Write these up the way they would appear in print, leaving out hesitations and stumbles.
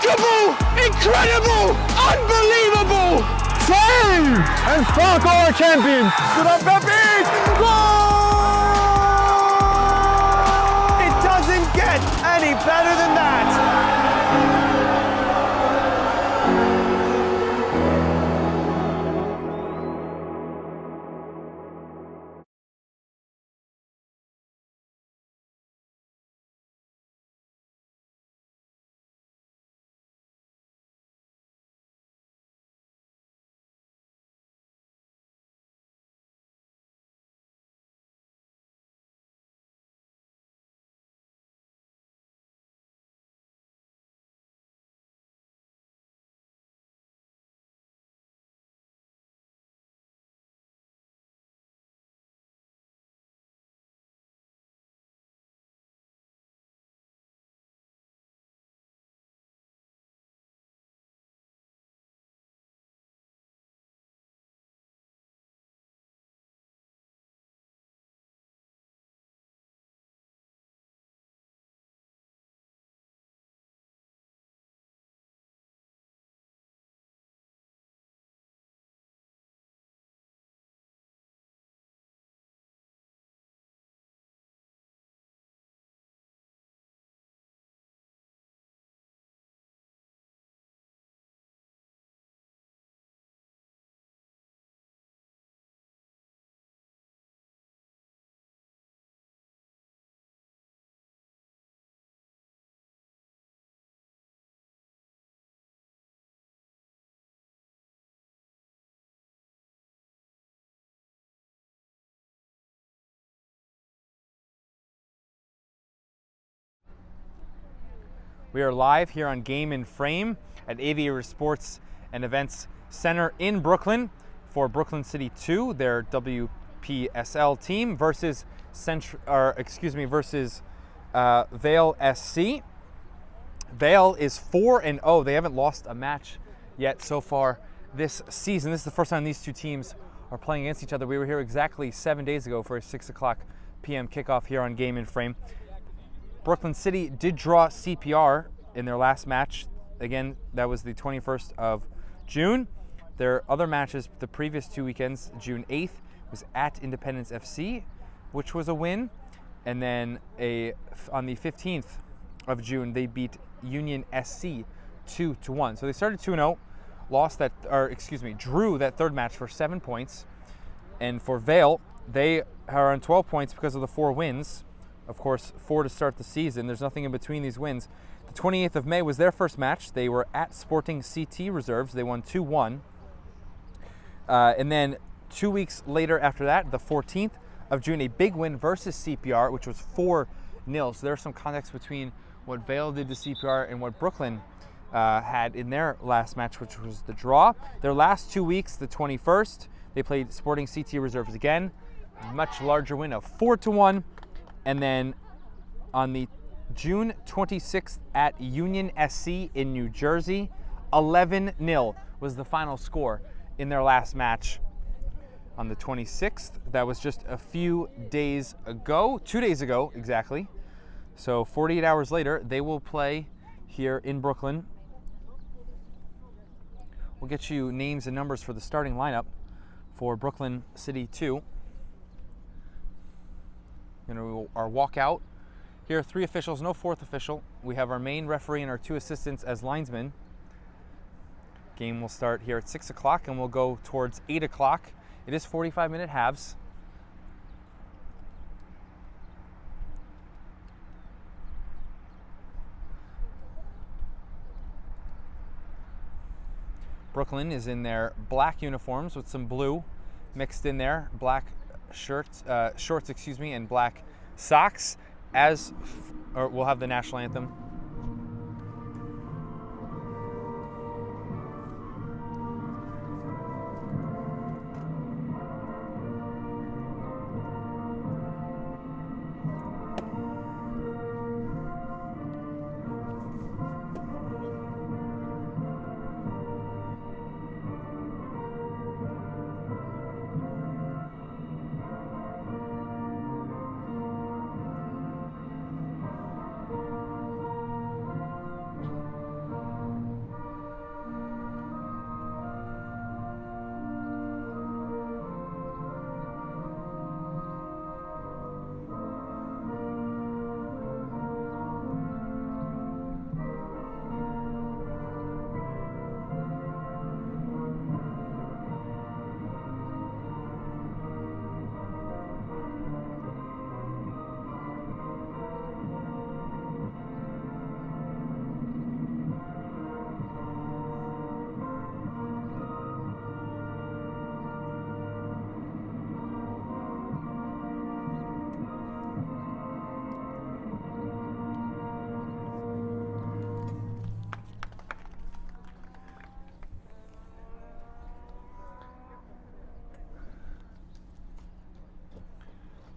Remarkable! Incredible! Unbelievable! Save! And Spark our champions! Good on Pepe! Goal! It doesn't get any better than that! We are live here on Game in Frame at Aviator Sports and Events Center in Brooklyn for Brooklyn City 2, their WPSL team versus Vale SC. Vale is 4-0. They haven't lost a match yet so far this season. This is the first time these two teams are playing against each other. We were here exactly 7 days ago for a 6 o'clock p.m. kickoff here on Game in Frame. Brooklyn City did draw CPR in their last match. Again, that was the 21st of June. Their other matches the previous 2 weekends, June 8th, was at Independence FC, which was a win. And then on the 15th of June, they beat Union SC 2-1. So they started 2-0, drew that third match for 7 points. And for Vale, they are on 12 points because of the 4 wins. Of course, 4 to start the season. There's nothing in between these wins. The 28th of May was their first match. They were at Sporting CT Reserves. They won 2-1. And then 2 weeks later after that, the 14th of June, a big win versus CPR, which was 4-0. So there's some context between what Vale did to CPR and what Brooklyn had in their last match, which was the draw. Their last 2 weeks, the 21st, they played Sporting CT Reserves again. Much larger win of 4-1. And then on the June 26th at Union SC in New Jersey, 11-0 was the final score in their last match on the 26th. That was just a few days ago, 2 days ago exactly. So 48 hours later, they will play here in Brooklyn. We'll get you names and numbers for the starting lineup for Brooklyn City 2. Our walkout. Here are 3 officials, no 4th official. We have our main referee and our 2 assistants as linesmen. Game will start here at 6 o'clock and we'll go towards 8 o'clock. It is 45-minute halves. Brooklyn is in their black uniforms with some blue mixed in there. Black shorts, and black socks. We'll have the national anthem.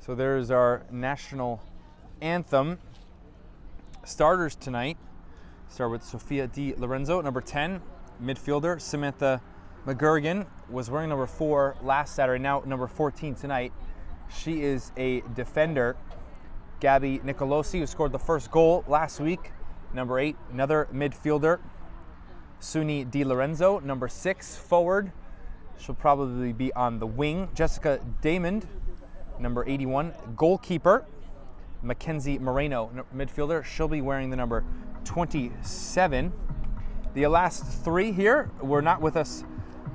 So there's our national anthem. Starters tonight start with Sofia Di Lorenzo, number 10, midfielder. Samantha McGurgan was wearing number 4 last Saturday, now number 14 tonight. She is a defender. Gabby Nicolosi, who scored the first goal last week, number 8, another midfielder. Suni Di Lorenzo, number 6, forward. She'll probably be on the wing. Jessica Damond, number 81, goalkeeper. Mackenzie Moreno, midfielder. She'll be wearing the number 27. The last 3 here were not with us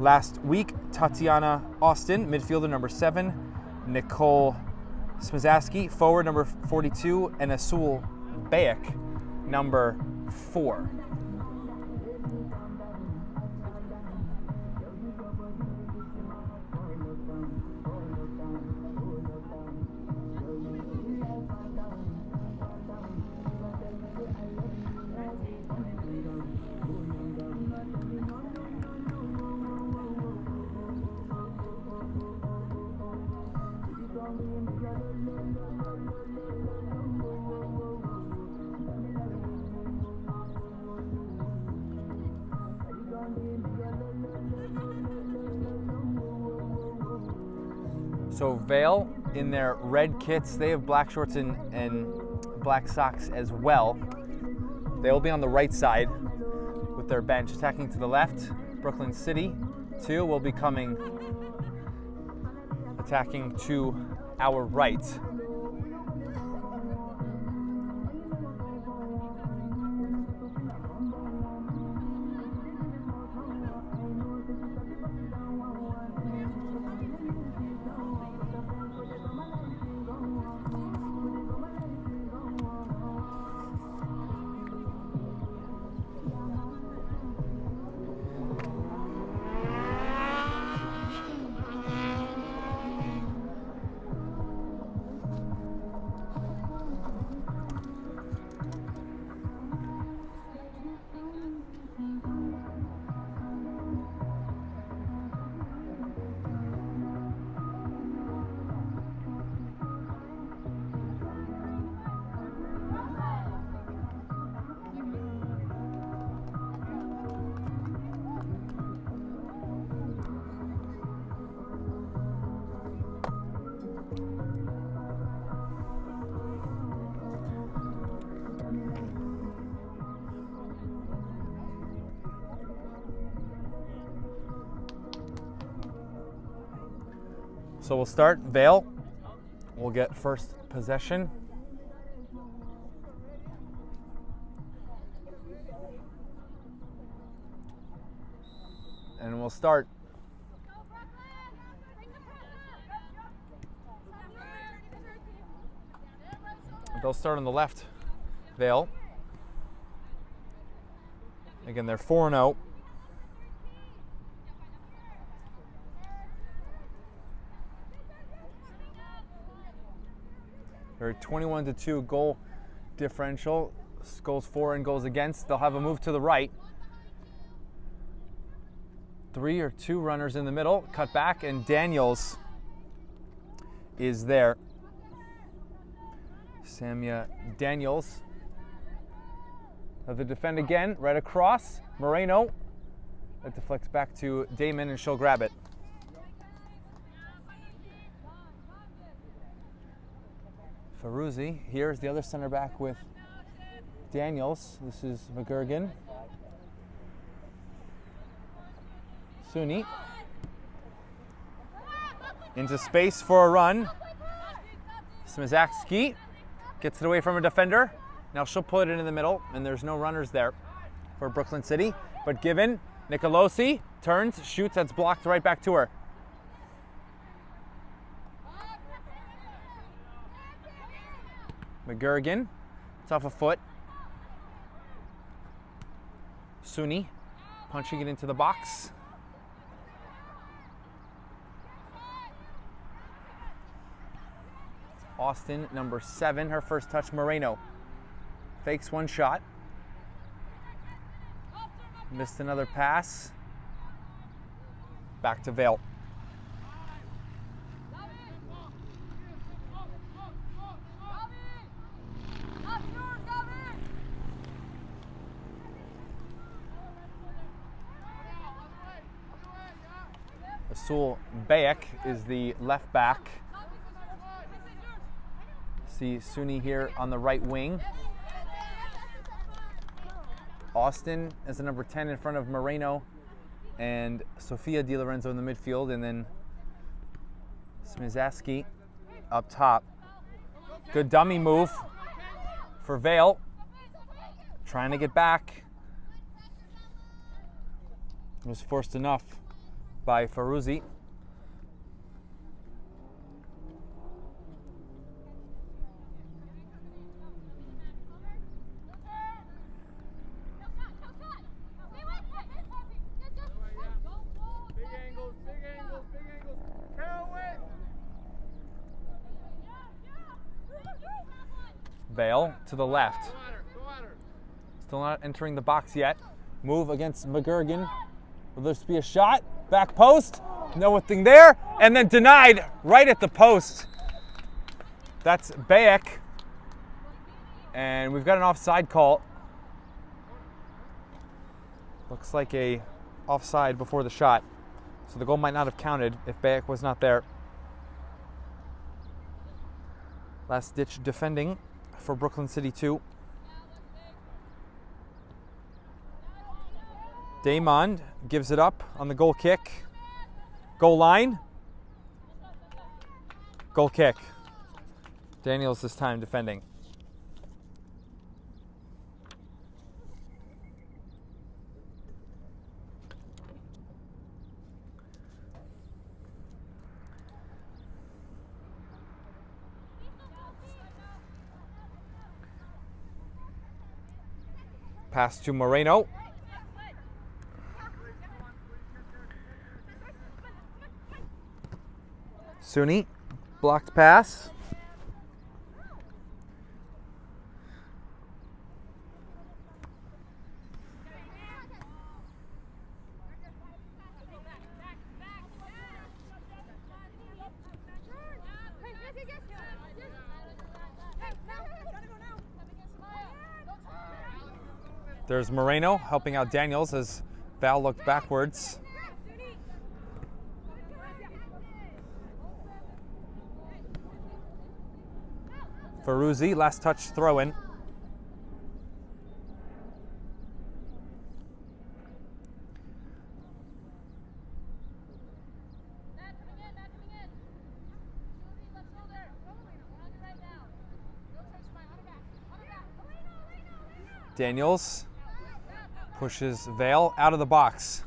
last week. Tatiana Austin, midfielder, number 7. Nicole Smazaski, forward, number 42. And Asul Bayek, number 4. So Vale, in their red kits, they have black shorts and black socks as well. They will be on the right side with their bench. Attacking to the left, Brooklyn City 2 will be coming, attacking to our right. So we'll start. Vale will get first possession. And we'll start. They'll start on the left, Vale. Again, they're 4-0. They're 21-2 goal differential. Goals for and goals against. They'll have a move to the right. 3 or 2 runners in the middle. Cut back, and Daniels is there. Samia Daniels. Have to defend again, right across. Moreno. That deflects back to Damon, and she'll grab it. Ferruzzi. Here's the other center back with Daniels. This is McGurgan. Suni. Into space for a run. Smazakski gets it away from a defender. Now she'll put it in the middle, and there's no runners there for Brooklyn City. But given, Nicolosi turns, shoots, that's blocked right back to her. McGurgan, it's off a foot. Suni, punching it into the box. Austin, number 7, her first touch. Moreno fakes one shot. Missed another pass. Back to Vale. Rasul Bayek is the left back. See Suni here on the right wing. Austin is the number 10 in front of Moreno and Sofia Di Lorenzo in the midfield, and then Smizaski up top. Good dummy move for Vale. Trying to get back. It was forced enough by Farouzi. Vale to the left. Still not entering the box yet. Move against McGurgan. Will this be a shot? Back post. Nothing there. And then denied right at the post. That's Bayek. And we've got an offside call. Looks like a offside before the shot. So the goal might not have counted if Bayek was not there. Last ditch defending for Brooklyn City 2. Damond gives it up on the goal kick. Goal line. Goal kick. Daniels this time defending. Pass to Moreno. Suni, blocked pass. There's Moreno helping out Daniels as Val looked backwards. Farouzi, last touch throw in. Daniels pushes Vale out of the box.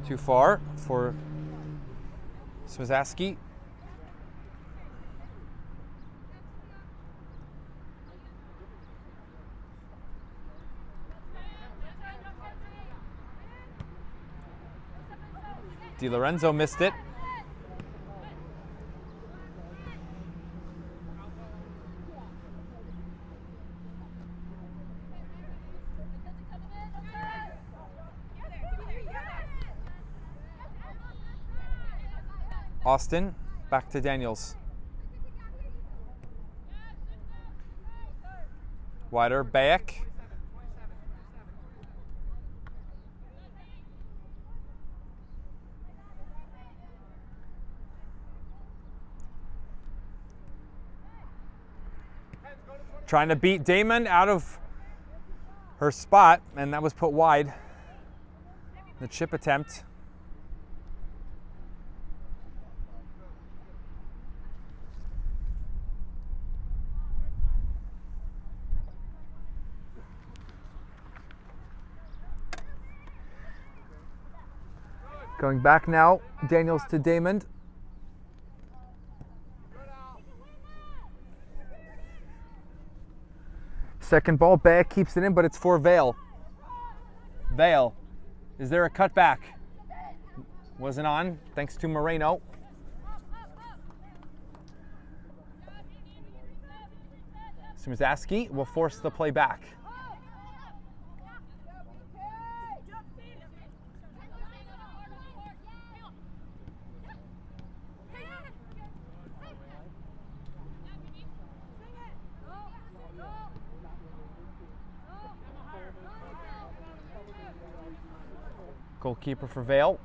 Too far for Smizaski. Di Lorenzo missed it. Austin, back to Daniels. Wider, Bayek. Trying to beat Damon out of her spot, and that was put wide. The chip attempt. Going back now, Daniels to Damon. Second ball, Bayek keeps it in, but it's for Vale. Vale, is there a cutback? Wasn't on, thanks to Moreno. Smizaski will force the play back. Goalkeeper for Vale.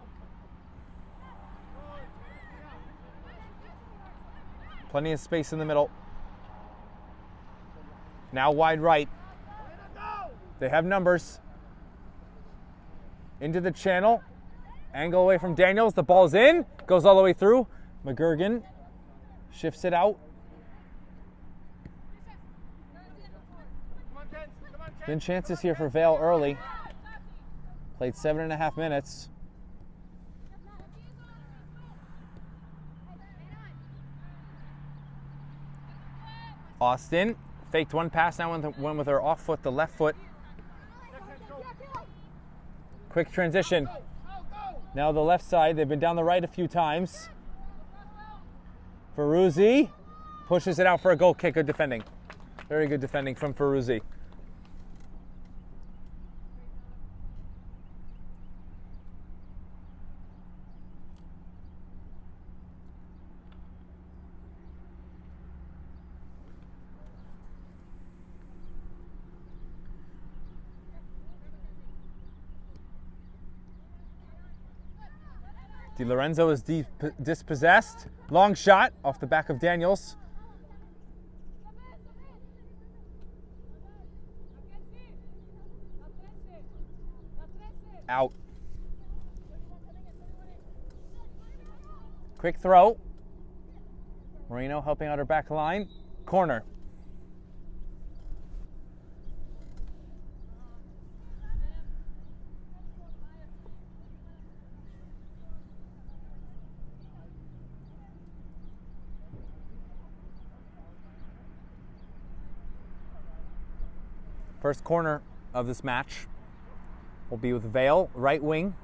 Plenty of space in the middle. Now wide right. They have numbers. Into the channel. Angle away from Daniels. The ball's in. Goes all the way through. McGurgan shifts it out. Been chances here for Vale early. Played 7.5 minutes. Austin faked one pass, now went with her off foot, the left foot. Quick transition. Now the left side, they've been down the right a few times. Ferruzzi pushes it out for a goal kick. Good defending. Very good defending from Ferruzzi. Di Lorenzo is dispossessed. Long shot off the back of Daniels. Out. Quick throw. Moreno helping out her back line. Corner. First corner of this match will be with Vale, right wing.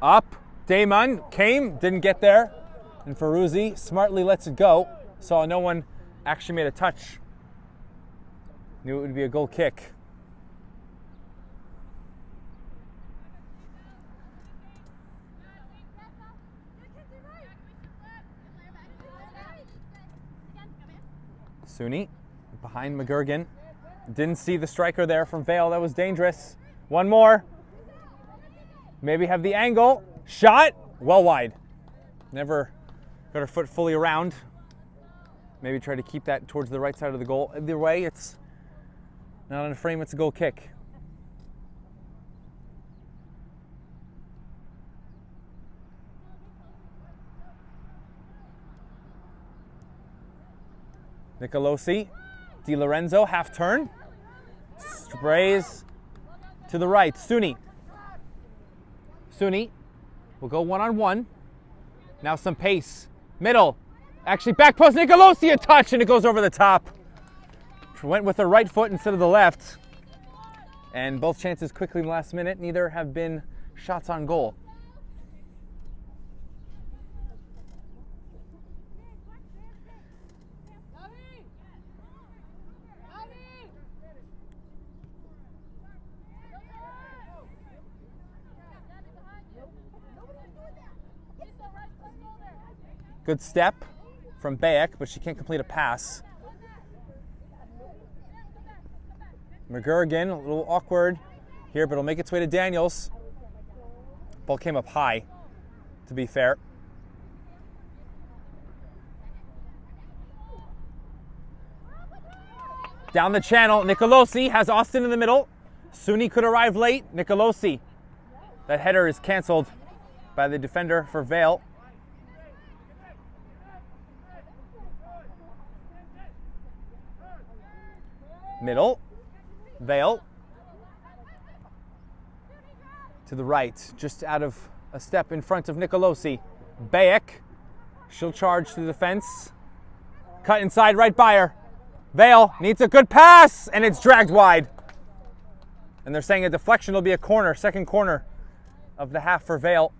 Up, Damon came, didn't get there. And Ferruzzi smartly lets it go. Saw no one actually made a touch. Knew it would be a goal kick. Suni behind McGurgan. Didn't see the striker there from Vale. That was dangerous. One more. Maybe have the angle. Shot. Well wide. Never got her foot fully around. Maybe try to keep that towards the right side of the goal. Either way, it's not in a frame. It's a goal kick. Nicolosi, Di Lorenzo, half turn. Sprays to the right. Suni will go one-on-one. Now some pace. Middle. Actually, back post. Nicolosi, a touch, and it goes over the top. Went with her right foot instead of the left. And both chances quickly in the last minute. Neither have been shots on goal. Good step from Bayek, but she can't complete a pass. McGurgan, a little awkward here, but it'll make its way to Daniels. Ball came up high, to be fair. Down the channel, Nicolosi has Austin in the middle. Suni could arrive late. Nicolosi. That header is canceled by the defender for Vale. Middle, Vale, to the right, just out of a step in front of Nicolosi. Bayek, she'll charge to the defense. Cut inside, right by her. Vale needs a good pass, and it's dragged wide. And they're saying a deflection will be a corner, second corner of the half for Vale.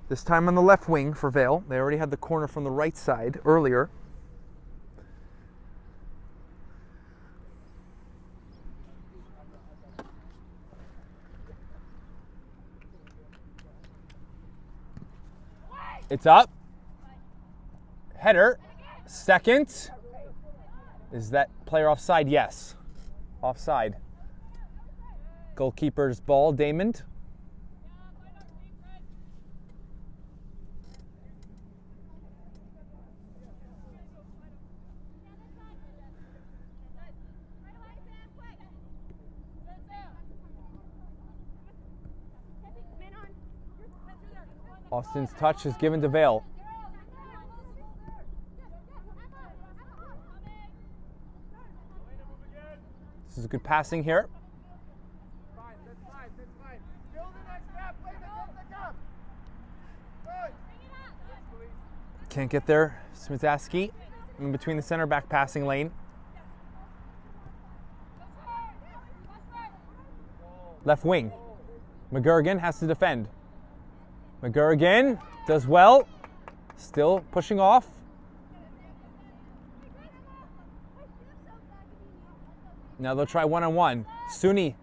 This time on the left wing for Vale. They already had the corner from the right side earlier. It's up. Header. Second. Is that player offside? Yes. Offside. Goalkeeper's ball, Damon. Austin's touch is given to Vale. This is good passing here. Can't get there. Smizaski in between the center back passing lane. Left wing. McGurgan has to defend. McGurgan does well. Still pushing off. Now they'll try one-on-one. Suni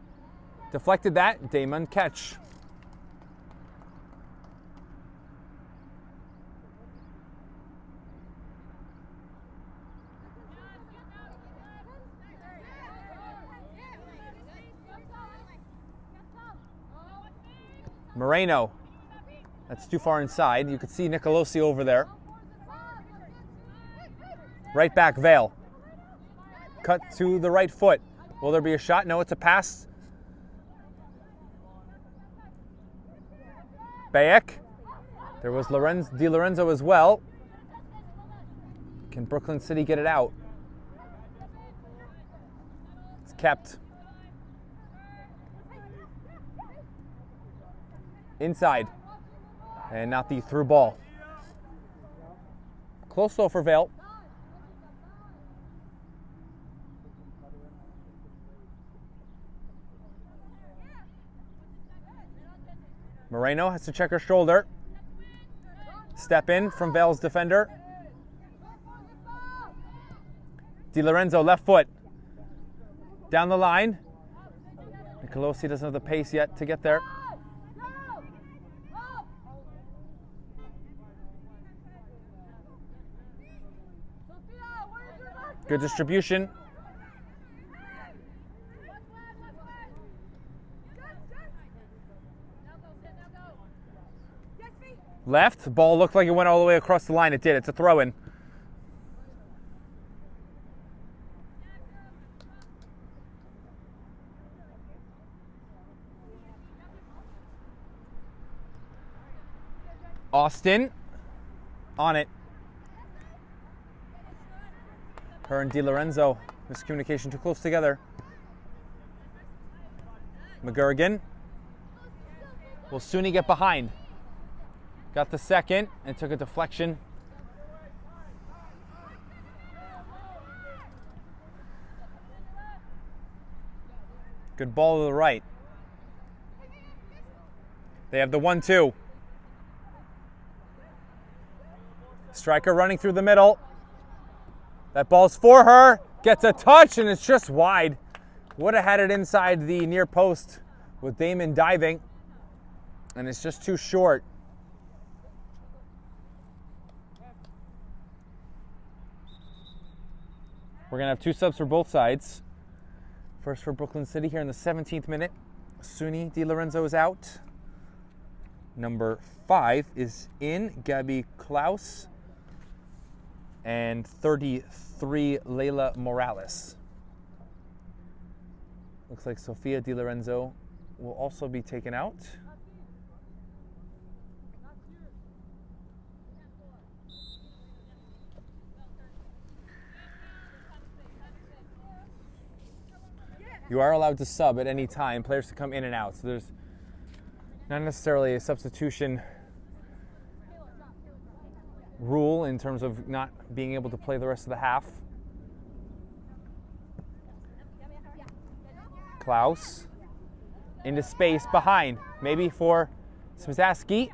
deflected that. Damon catch. Moreno. That's too far inside. You could see Nicolosi over there. Right back, Vale. Cut to the right foot. Will there be a shot? No, it's a pass. Bayek. There was Di Lorenzo as well. Can Brooklyn City get it out? It's kept. Inside. And not the through ball. Close though for Vale. Moreno has to check her shoulder. Step in from Vale's defender. Di Lorenzo, left foot. Down the line. Nicolosi doesn't have the pace yet to get there. Good distribution. Left, ball looked like it went all the way across the line. It did, it's a throw-in. Austin, on it. Her and Di Lorenzo, miscommunication too close together. McGurgan. Will Suni get behind? Got the second and took a deflection. Good ball to the right. They have the 1-2. Striker running through the middle. That ball's for her. Gets a touch and it's just wide. Would have had it inside the near post with Damon diving. And it's just too short. We're going to have two subs for both sides. First for Brooklyn City here in the 17th minute. Suni Di Lorenzo is out. Number 5 is in, Gabby Klaus. And 33, Leila Morales. Looks like Sofia Di Lorenzo will also be taken out. You are allowed to sub at any time, players to come in and out. So there's not necessarily a substitution rule in terms of not being able to play the rest of the half. Klaus into space behind, maybe for Smizaski.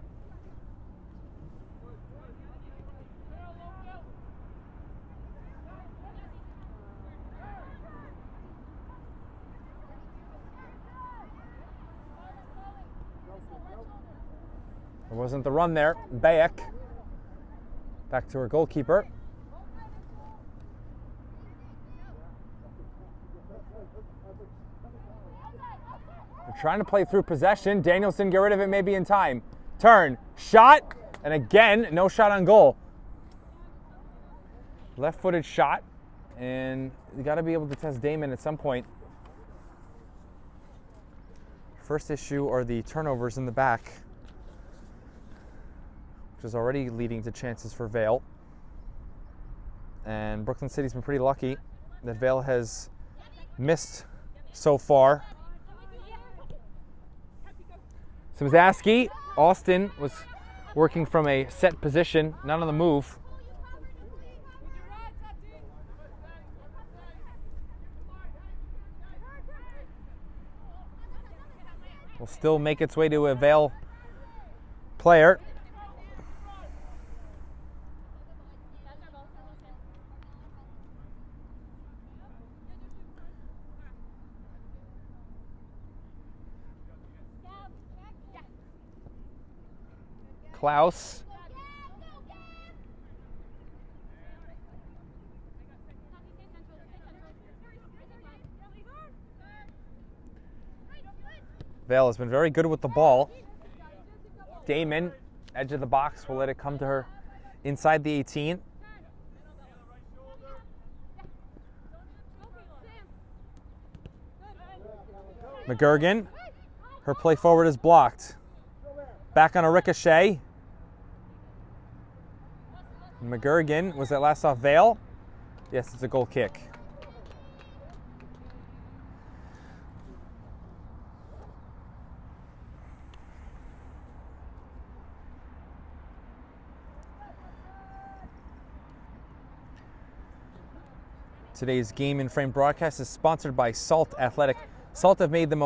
There wasn't the run there. Bayek Back to her goalkeeper. They're trying to play through possession. Danielson get rid of it maybe in time. Turn, shot, and again, no shot on goal. Left-footed shot, and you got to be able to test Damon at some point. First issue are the turnovers in the back, which is already leading to chances for Vale. And Brooklyn City's been pretty lucky that Vale has missed so far. Smizaski, Austin was working from a set position, not on the move. Will still make its way to a Vale player. Klaus. Vale has been very good with the ball. Damon, edge of the box, will let it come to her inside the 18. McGurgan, her play forward is blocked. Back on a ricochet. McGurgan, was that last off Vale? Yes, it's a goal kick. Today's Game in Frame broadcast is sponsored by Salt Athletic. Salt have made the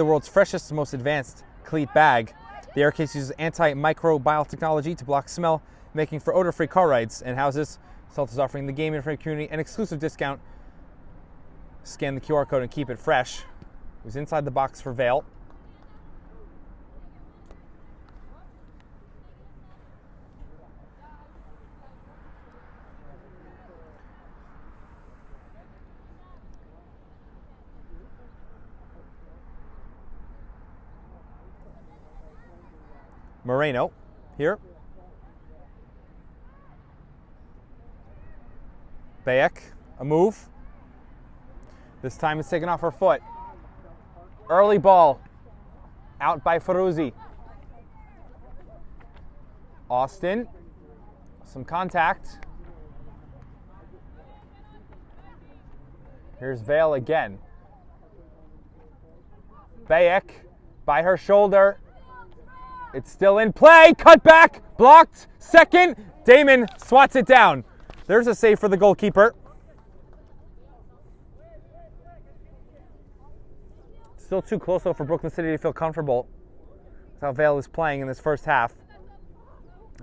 world's freshest, most advanced cleat bag. The air case uses antimicrobial technology to block smell, making for odor-free car rides and houses. Salt is offering the Game in Frame community an exclusive discount. Scan the QR code and keep it fresh. It was inside the box for Vale. Moreno here. Bayek, a move. This time it's taken off her foot. Early ball. Out by Ferruzzi. Austin. Some contact. Here's Vale again. Bayek by her shoulder. It's still in play. Cut back. Blocked. Second. Damon swats it down. There's a save for the goalkeeper. Still too close though for Brooklyn City to feel comfortable with how Vale is playing in this first half.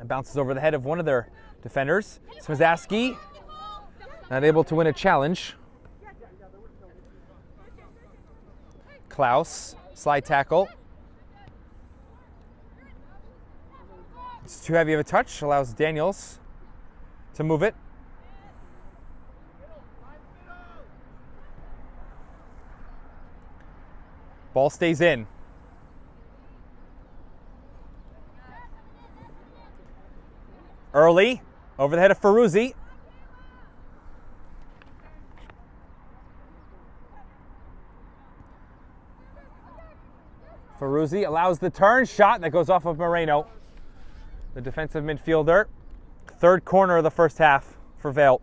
It bounces over the head of one of their defenders. Smizaski not able to win a challenge. Klaus, slide tackle. It's too heavy of a touch, allows Daniels to move it. Ball stays in. Early, over the head of Ferruzzi. Ferruzzi allows the turn, shot that goes off of Moreno, the defensive midfielder. Third corner of the first half for Vale.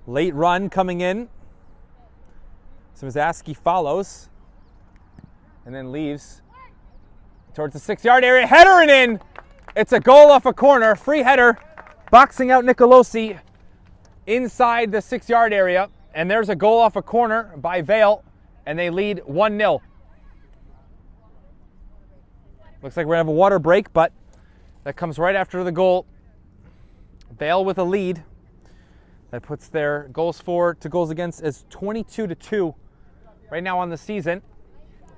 Late run coming in. Smizaski follows and then leaves towards the 6-yard area. Header and in. It's a goal off a corner. Free header. Boxing out Nicolosi inside the 6-yard area, and there's a goal off a corner by Vale, and they lead 1-0. Looks like we're going to have a water break, but that comes right after the goal. Vale with a lead. That puts their goals for to goals against as 22-2 right now on the season.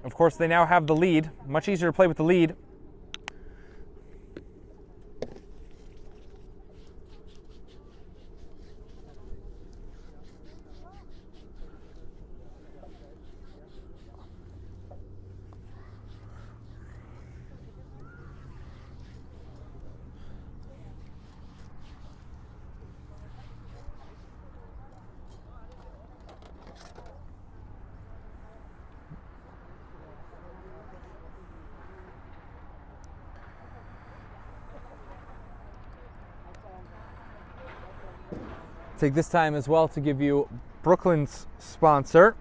Of course, they now have the lead. Much easier to play with the lead. Take this time as well to give you Brooklyn's sponsor.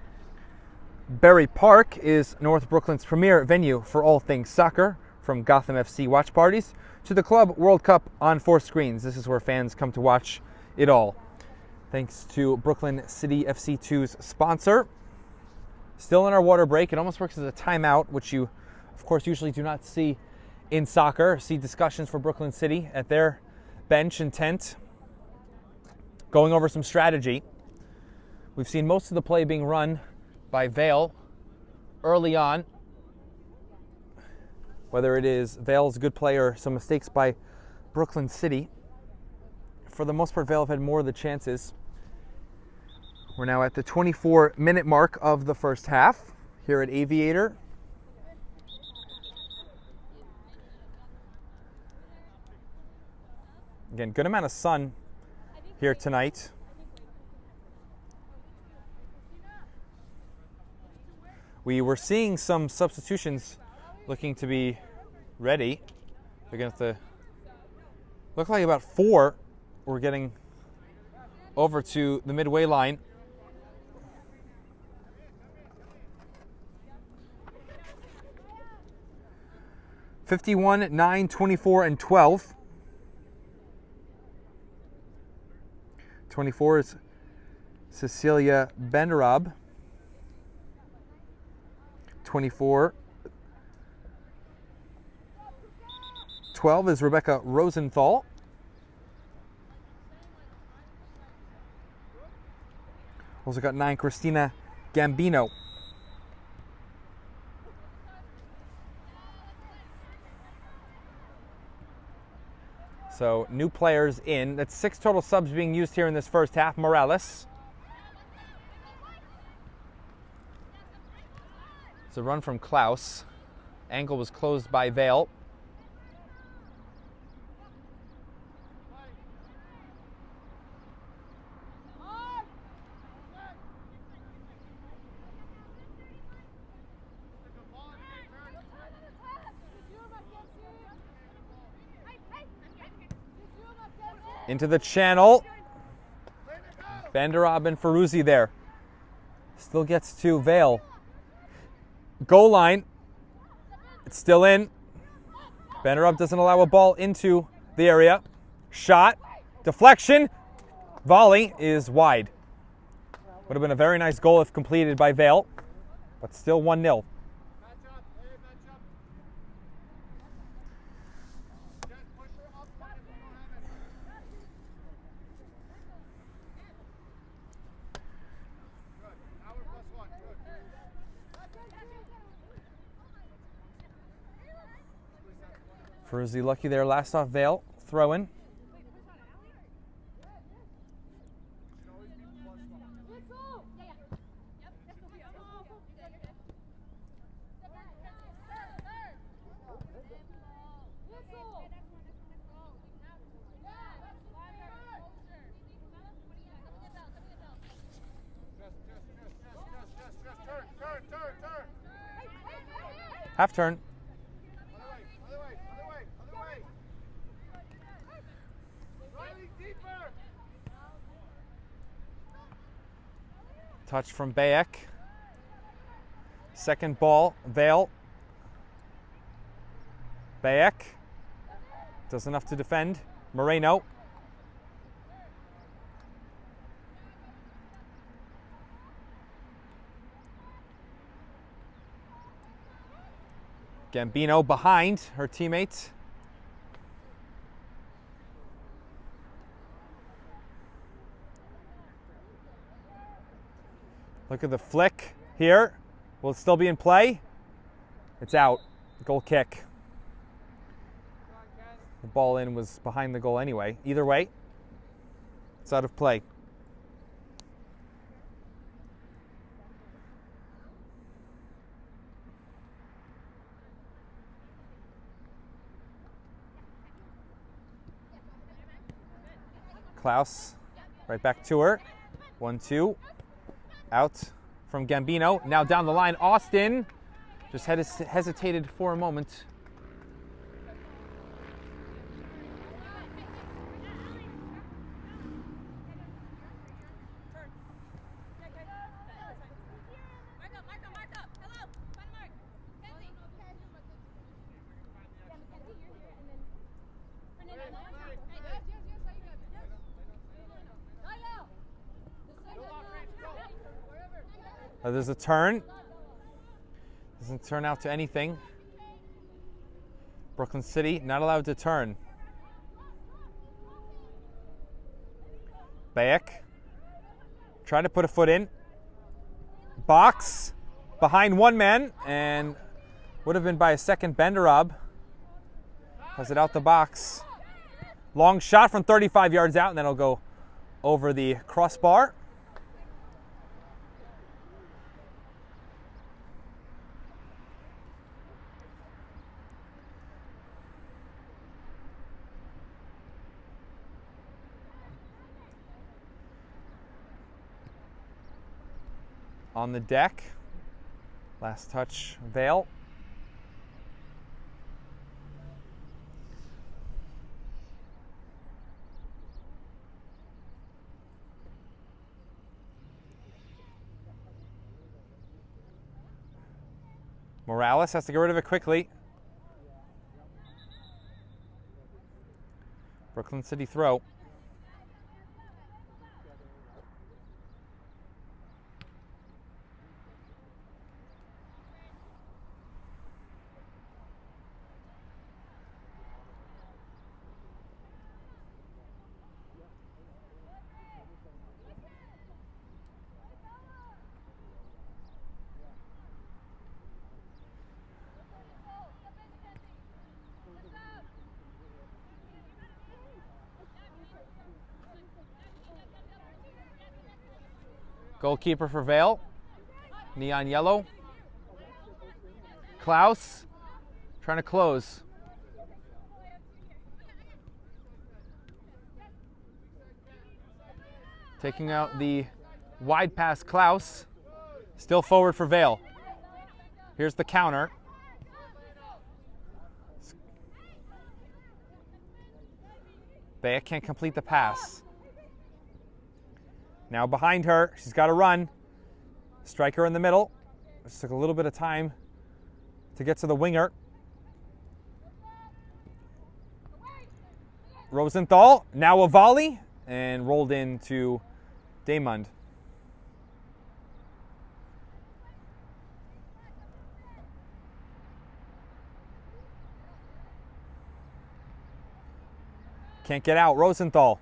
Berry Park is North Brooklyn's premier venue for all things soccer, from Gotham FC watch parties to the Club World Cup on 4 screens. This is where fans come to watch it all. Thanks to Brooklyn City FC2's sponsor. Still in our water break. It almost works as a timeout, which you, of course, usually do not see in soccer. See discussions for Brooklyn City at their bench and tent, going over some strategy. We've seen most of the play being run by Vale early on. Whether it is Vale's good play or some mistakes by Brooklyn City, for the most part, Vale have had more of the chances. We're now at the 24-minute mark of the first half here at Aviator. Again, good amount of sun here tonight. We were seeing some substitutions looking to be ready. They're going to have to look like about 4 we're getting over to the midway line. (51, 9, 24, and 12). 24 is Cecilia Benderob. 24. 12 is Rebecca Rosenthal. Also got 9, Christina Gambino. So new players in. That's 6 total subs being used here in this first half. Morales. It's a run from Klaus. Angle was closed by Vale. Into the channel. Benderob and Ferruzzi there. Still gets to Vale. Goal line. It's still in. Benderob doesn't allow a ball into the area. Shot. Deflection. Volley is wide. Would have been a very nice goal if completed by Vale, but still 1-0. Ferruzzi lucky there, last off Vale, throw in. Half turn. Touch from Bayek. Second ball, Vale. Bayek does enough to defend. Moreno. Gambino behind her teammate. Look at the flick here. Will it still be in play? It's out. Goal kick. The ball in was behind the goal anyway. Either way, it's out of play. Klaus, right back to her. 1-2. Out from Gambino. Now down the line, Austin. Just hesitated for a moment. There's a turn. Doesn't turn out to anything. Brooklyn City not allowed to turn. Back. Try to put a foot in. Box. Behind one man. And would have been by a second. Benderab has it out the box. Long shot from 35 yards out, and then it'll go over the crossbar. On the deck, last touch, Vale. Morales has to get rid of it quickly. Brooklyn City throw. Goalkeeper for Vale, neon yellow. Klaus trying to close. Taking out the wide pass, Klaus. Still forward for Vale. Here's the counter. Bea can't complete the pass. Now behind her, she's got to run. Striker in the middle. Just took a little bit of time to get to the winger. Rosenthal, now a volley, and rolled into Daymond. Can't get out, Rosenthal.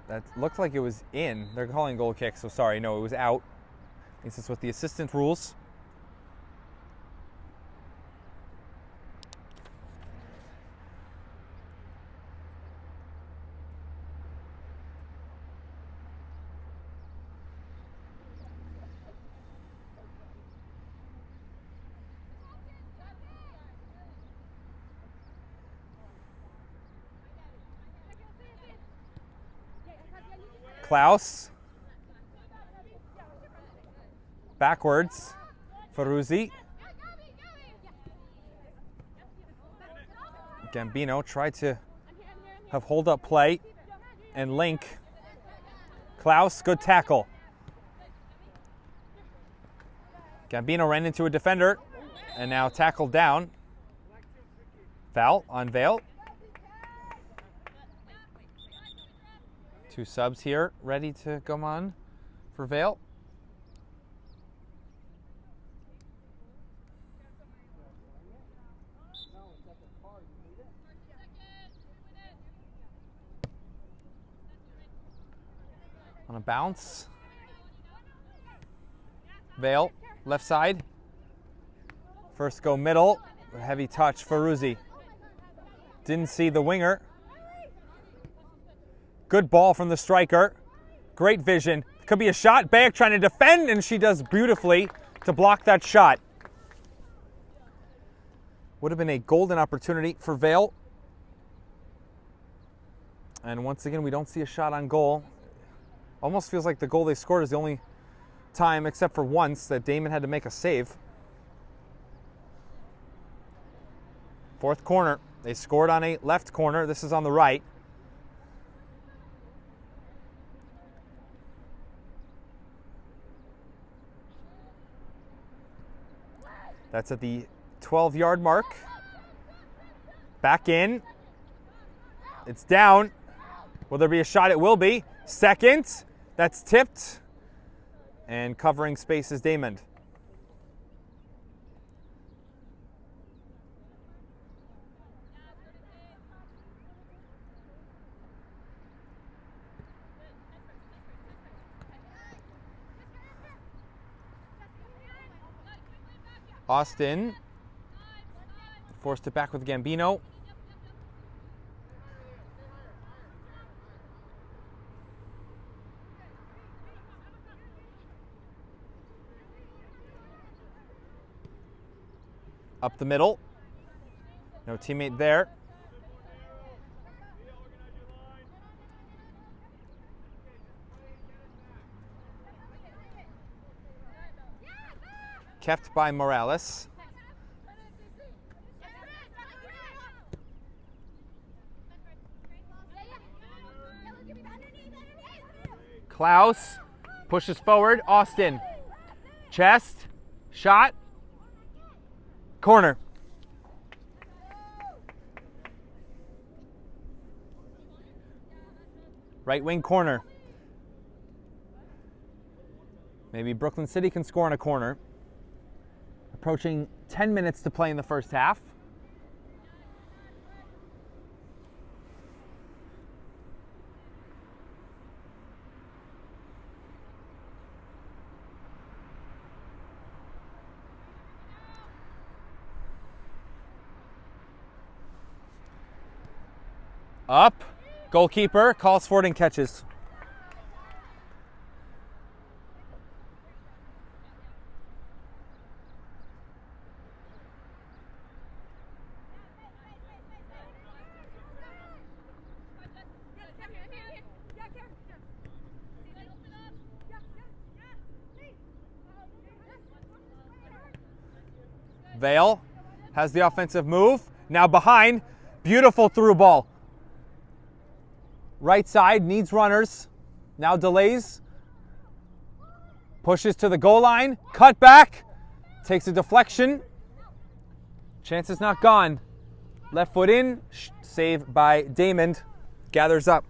That looked like it was in. They're calling goal kick, so sorry. No, it was out. At least it's what the assistant rules. Klaus. Backwards. Ferruzzi. Gambino tried to have hold up play and link. Klaus, good tackle. Gambino ran into a defender and now tackled down. Foul on Vale. Two subs here ready to come on for Vale. On a bounce. Vale, left side. First go middle. A heavy touch, Ferruzzi. Didn't see the winger. Good ball from the striker. Great vision. Could be a shot. Bayek trying to defend, and she does beautifully to block that shot. Would have been a golden opportunity for Vale. And once again, we don't see a shot on goal. Almost feels like the goal they scored is the only time, except for once, that Damon had to make a save. Fourth corner. They scored on a left corner. This is on the right. That's at the 12-yard mark. Back in. It's down. Will there be a shot? It will be. Second. That's tipped. And covering space is Damon. Austin forced it back with Gambino. Up the middle. No teammate there. Kept by Morales. Klaus pushes forward. Austin. Chest. Shot. Corner. Right wing corner. Maybe Brooklyn City can score on a corner. Approaching 10 minutes to play in the first half. Up. Goalkeeper calls for it and catches. Vale has the offensive move. Now behind. Beautiful through ball. Right side needs runners. Now delays. Pushes to the goal line. Cut back. Takes a deflection. Chance is not gone. Left foot in. Save by Damon. Gathers up.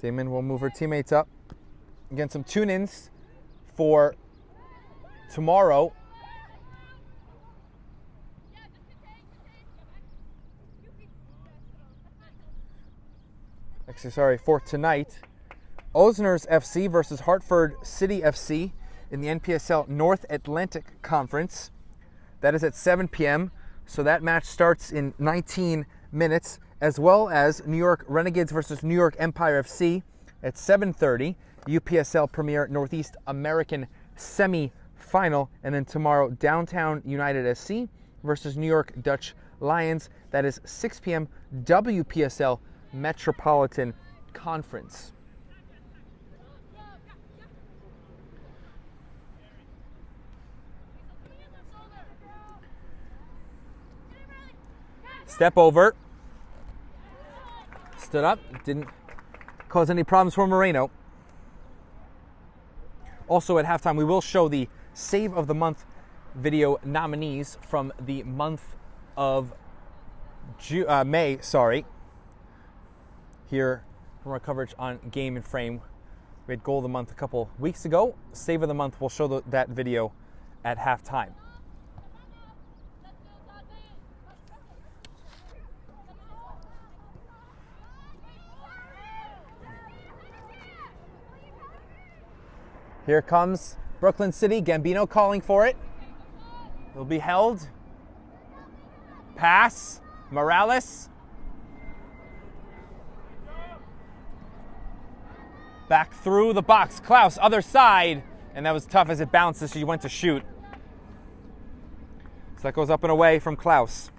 Damon will move her teammates up. Again, some tune-ins for tomorrow. Actually, sorry, for tonight. Osners FC versus Hartford City FC in the NPSL North Atlantic Conference. That is at 7 p.m. So that match starts in 19 minutes, as well as New York Renegades versus New York Empire FC at 7:30. UPSL Premier Northeast American semi-final, and then tomorrow Downtown United SC versus New York Dutch Lions. That is 6 p.m. WPSL Metropolitan Conference. Step over. Stood up. Didn't cause any problems for Moreno. Also at halftime, we will show the Save of the Month video nominees from the month of May, here from our coverage on Game and Frame. We had Goal of the Month a couple weeks ago. Save of the Month, we'll show that video at halftime. Here comes Brooklyn City. Gambino calling for it. It'll be held. Pass. Morales. Back through the box. Klaus, other side. And that was tough as it bounced as she went to shoot. So that goes up and away from Klaus.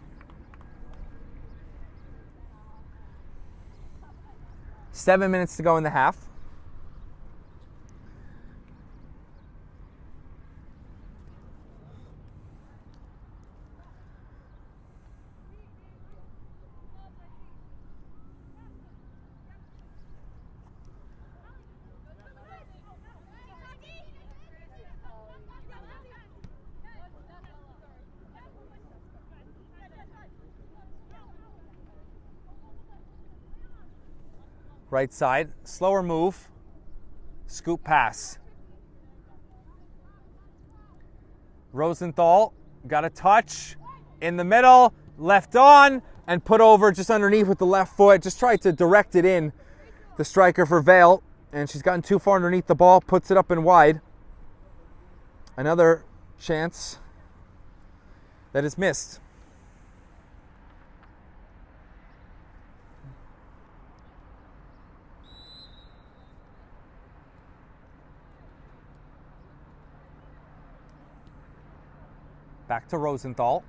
7 minutes to go in the half. Right side, slower move, scoop pass. Rosenthal got a touch in the middle, left on, and put over just underneath with the left foot. Just tried to direct it in, the striker for Vale, and she's gotten too far underneath the ball, puts it up and wide. Another chance that is missed. Back to Rosenthal.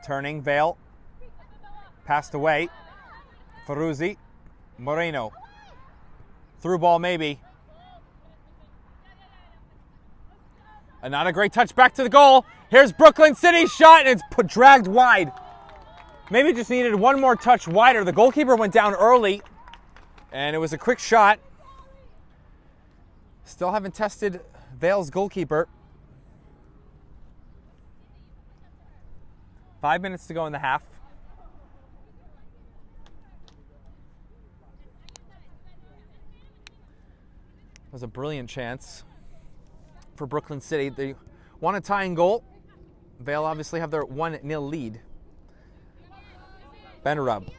Turning, Vale. Passed away. Ferruzzi. Moreno. Through ball maybe. And not a great touch back to the goal. Here's Brooklyn City's shot, and it's dragged wide. Maybe just needed one more touch wider. The goalkeeper went down early, and it was a quick shot. Still haven't tested Vale's goalkeeper. 5 minutes to go in the half. That was a brilliant chance for Brooklyn City. They want a tying goal. Vale obviously have their 1-0 lead. Benarab.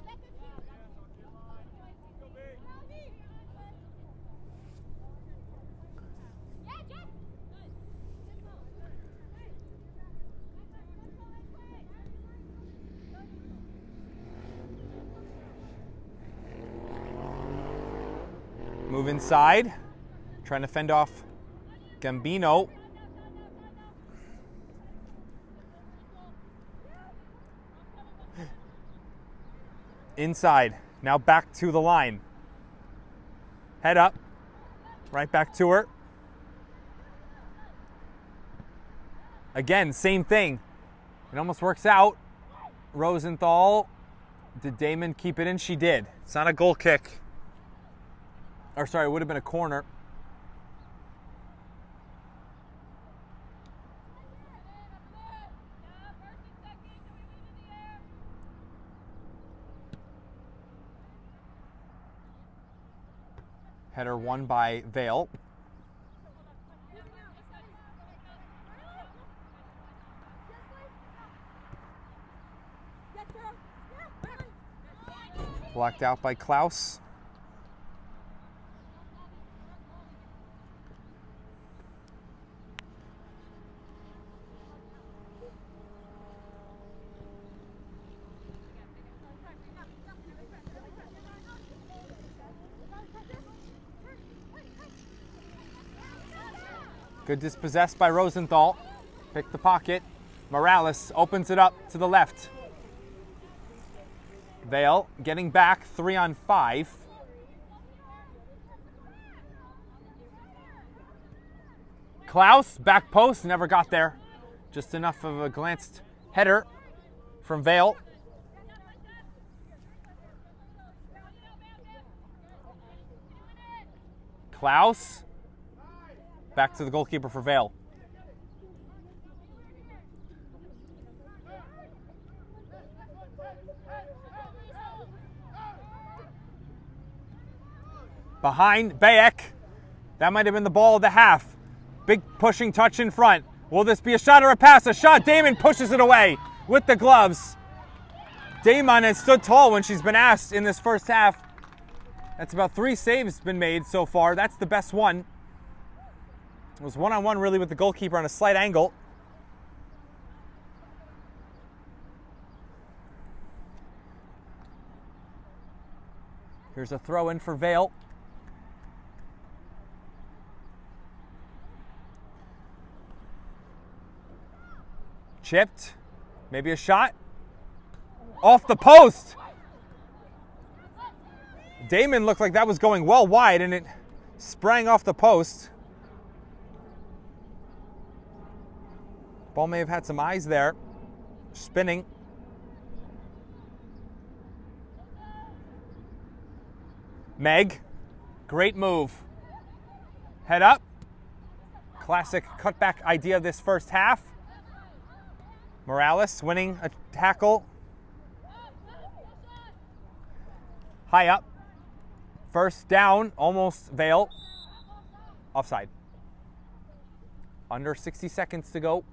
Move inside. Trying to fend off Gambino. Inside. Now back to the line. Head up. Right back to her. Again, same thing. It almost works out. Rosenthal. Did Damon keep it in? She did. It's not a goal kick. Or sorry, it would have been a corner. Header won by Vale. Blocked out by Klaus. Good dispossessed by Rosenthal. Pick the pocket. Morales opens it up to the left. Vale getting back 3-on-5. Klaus, back post, never got there. Just enough of a glanced header from Vale. Klaus. Back to the goalkeeper for Vale. Behind Bayek. That might have been the ball of the half. Big pushing touch in front. Will this be a shot or a pass? A shot. Damon pushes it away with the gloves. Damon has stood tall when she's been asked in this first half. That's about 3 saves been made so far. That's the best one. It was one-on-one really with the goalkeeper on a slight angle. Here's a throw in for Vale. Chipped. Maybe a shot. Off the post. Damon looked like that was going well wide and it sprang off the post. Ball may have had some eyes there. Spinning. Meg, great move. Head up. Classic cutback idea of this first half. Morales winning a tackle. High up. First down, almost Vale. Offside. Under 60 seconds to go.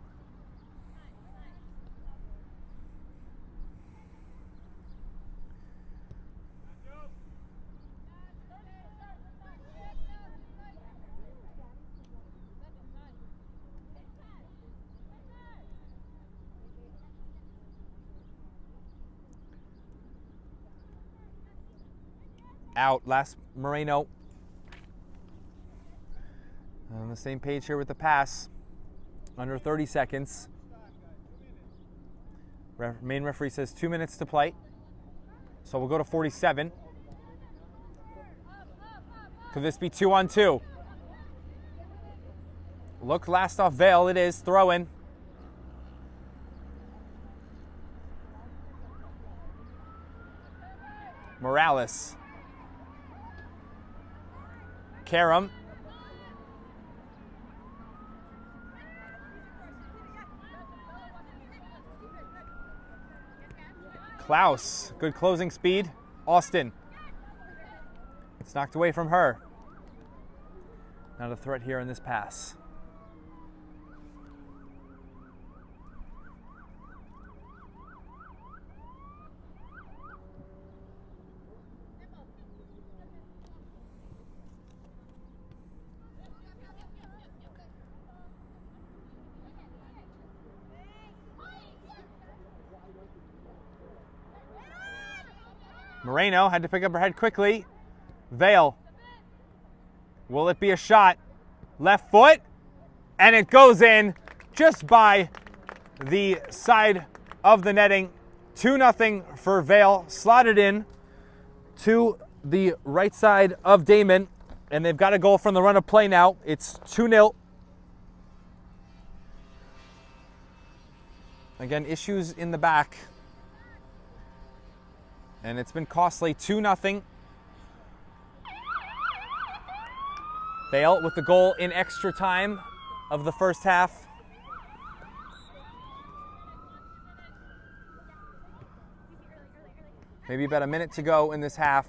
Out, last Moreno. On the same page here with the pass. Under 30 seconds. Main referee says 2 minutes to play. So we'll go to 47. Could this be 2-on-2? Look last off Vale, it is. Throw in. Morales. Karam. Klaus, good closing speed. Austin. It's knocked away from her. Not a threat here in this pass. Moreno had to pick up her head quickly. Vale. Will it be a shot? Left foot. And it goes in just by the side of the netting. 2-0 for Vale. Slotted in to the right side of Damon. And they've got a goal from the run of play now. It's 2-0. Again, issues in the back. And it's been costly. 2-0. Vale with the goal in extra time of the first half. Maybe about a minute to go in this half.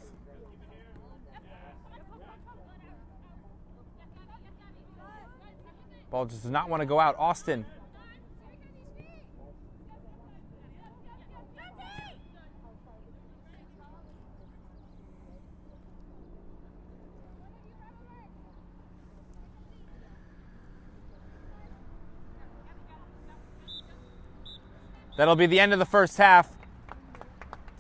Ball just does not want to go out. Austin. That'll be the end of the first half.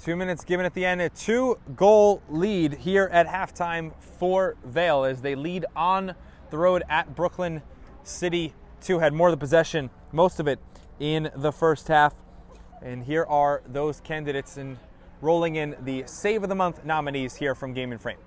2 minutes given at the end. A 2-goal lead here at halftime for Vale as they lead on the road at Brooklyn City 2. Had more of the possession, most of it, in the first half. And here are those candidates and rolling in the Save of the Month nominees here from Game and Frame.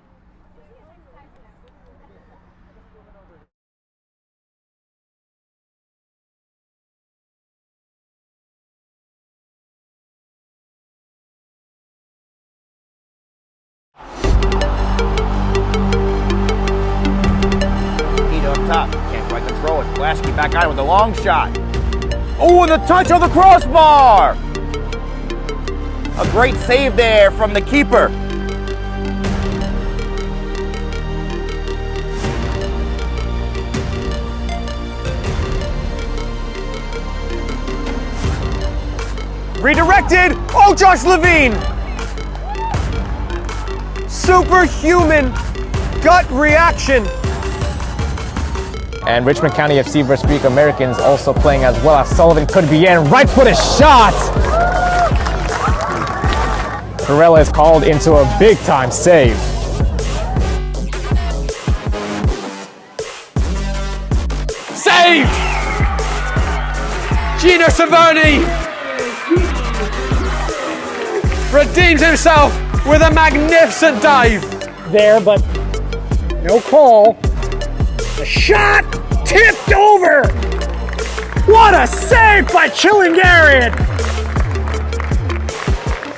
Top. Can't quite control it. Lasky back out with a long shot. Oh, and the touch on the crossbar! A great save there from the keeper. Redirected. Oh, Josh Levine. Superhuman gut reaction. And Richmond County FC versus Greek Americans also playing as well as Sullivan could be in. Right footed shot! Varela is called into a big time save. Saved! Gino Savoni redeems himself with a magnificent dive. There, but no call. The shot tipped over. What a save by Chillingarian.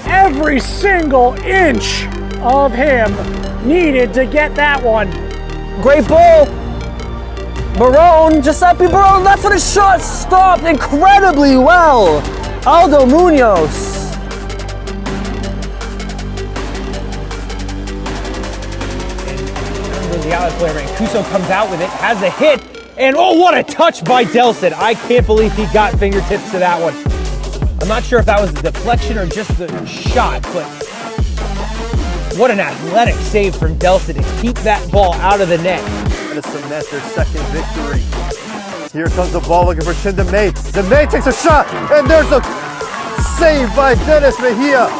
Every single inch of him needed to get that one. Great ball. Giuseppe Barone, left-footed shot, stopped incredibly well. Aldo Munoz. The outlet player, and Cuso comes out with it, has a hit, and oh, what a touch by Delson. I can't believe he got fingertips to that one. I'm not sure if that was a deflection or just the shot, but what an athletic save from Delson to keep that ball out of the net. To cement their second victory. Here comes the ball looking for Tim DeMay. DeMay takes a shot, and there's a save by Dennis Mejia.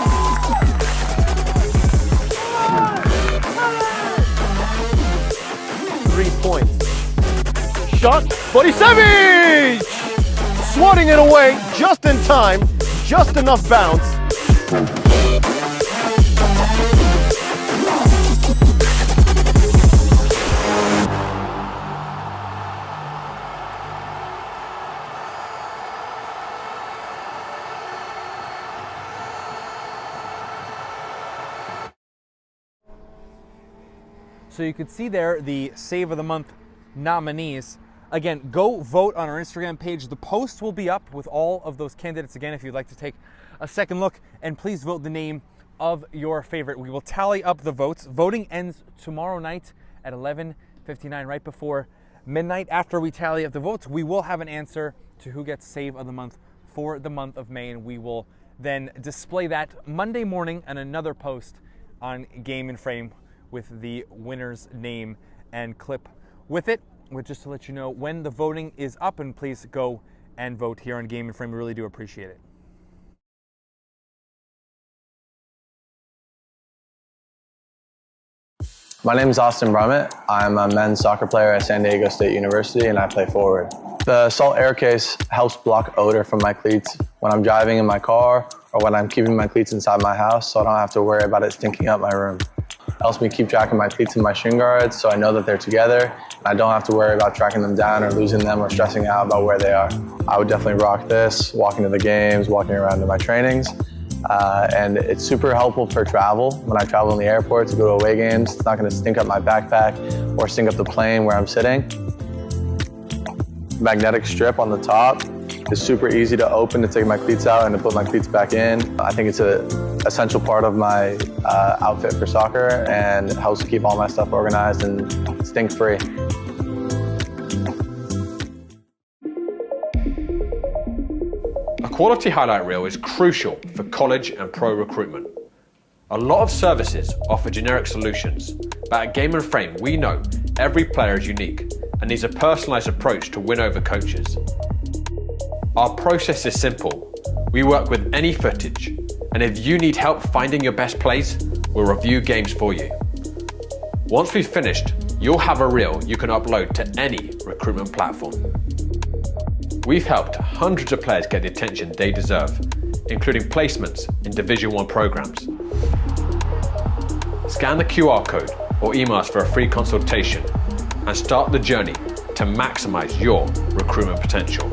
Points. Shot, Buddy Savage! Swatting it away just in time, just enough bounce. So you could see there the Save of the Month nominees. Again, go vote on our Instagram page. The post will be up with all of those candidates again if you'd like to take a second look, and please vote the name of your favorite. We will tally up the votes. Voting ends tomorrow night at 11:59, right before midnight. After we tally up the votes, we will have an answer to who gets Save of the Month for the month of May, and we will then display that Monday morning on another post on Game and Frame with the winner's name and clip with it. Just to let you know when the voting is up, and please go and vote here on Game and Frame. We really do appreciate it. My name is Austin Brummett. I'm a men's soccer player at San Diego State University, and I play forward. The Salt Air Case helps block odor from my cleats when I'm driving in my car or when I'm keeping my cleats inside my house, so I don't have to worry about it stinking up my room. It helps me keep track of my cleats and my shin guards, so I know that they're together, and I don't have to worry about tracking them down or losing them or stressing out about where they are. I would definitely rock this, walking to the games, walking around to my trainings. And it's super helpful for travel. When I travel in the airport to go to away games, it's not going to stink up my backpack or stink up the plane where I'm sitting. Magnetic strip on the top is super easy to open to take my cleats out and to put my cleats back in. I think it's an essential part of my outfit for soccer, and it helps keep all my stuff organized and stink-free. A quality highlight reel is crucial for college and pro recruitment. A lot of services offer generic solutions, but at Game and Frame we know every player is unique and needs a personalised approach to win over coaches. Our process is simple. We work with any footage, and if you need help finding your best plays, we'll review games for you. Once we've finished, you'll have a reel you can upload to any recruitment platform. We've helped hundreds of players get the attention they deserve, including placements in Division 1 programs. Scan the QR code or email us for a free consultation and start the journey to maximize your recruitment potential.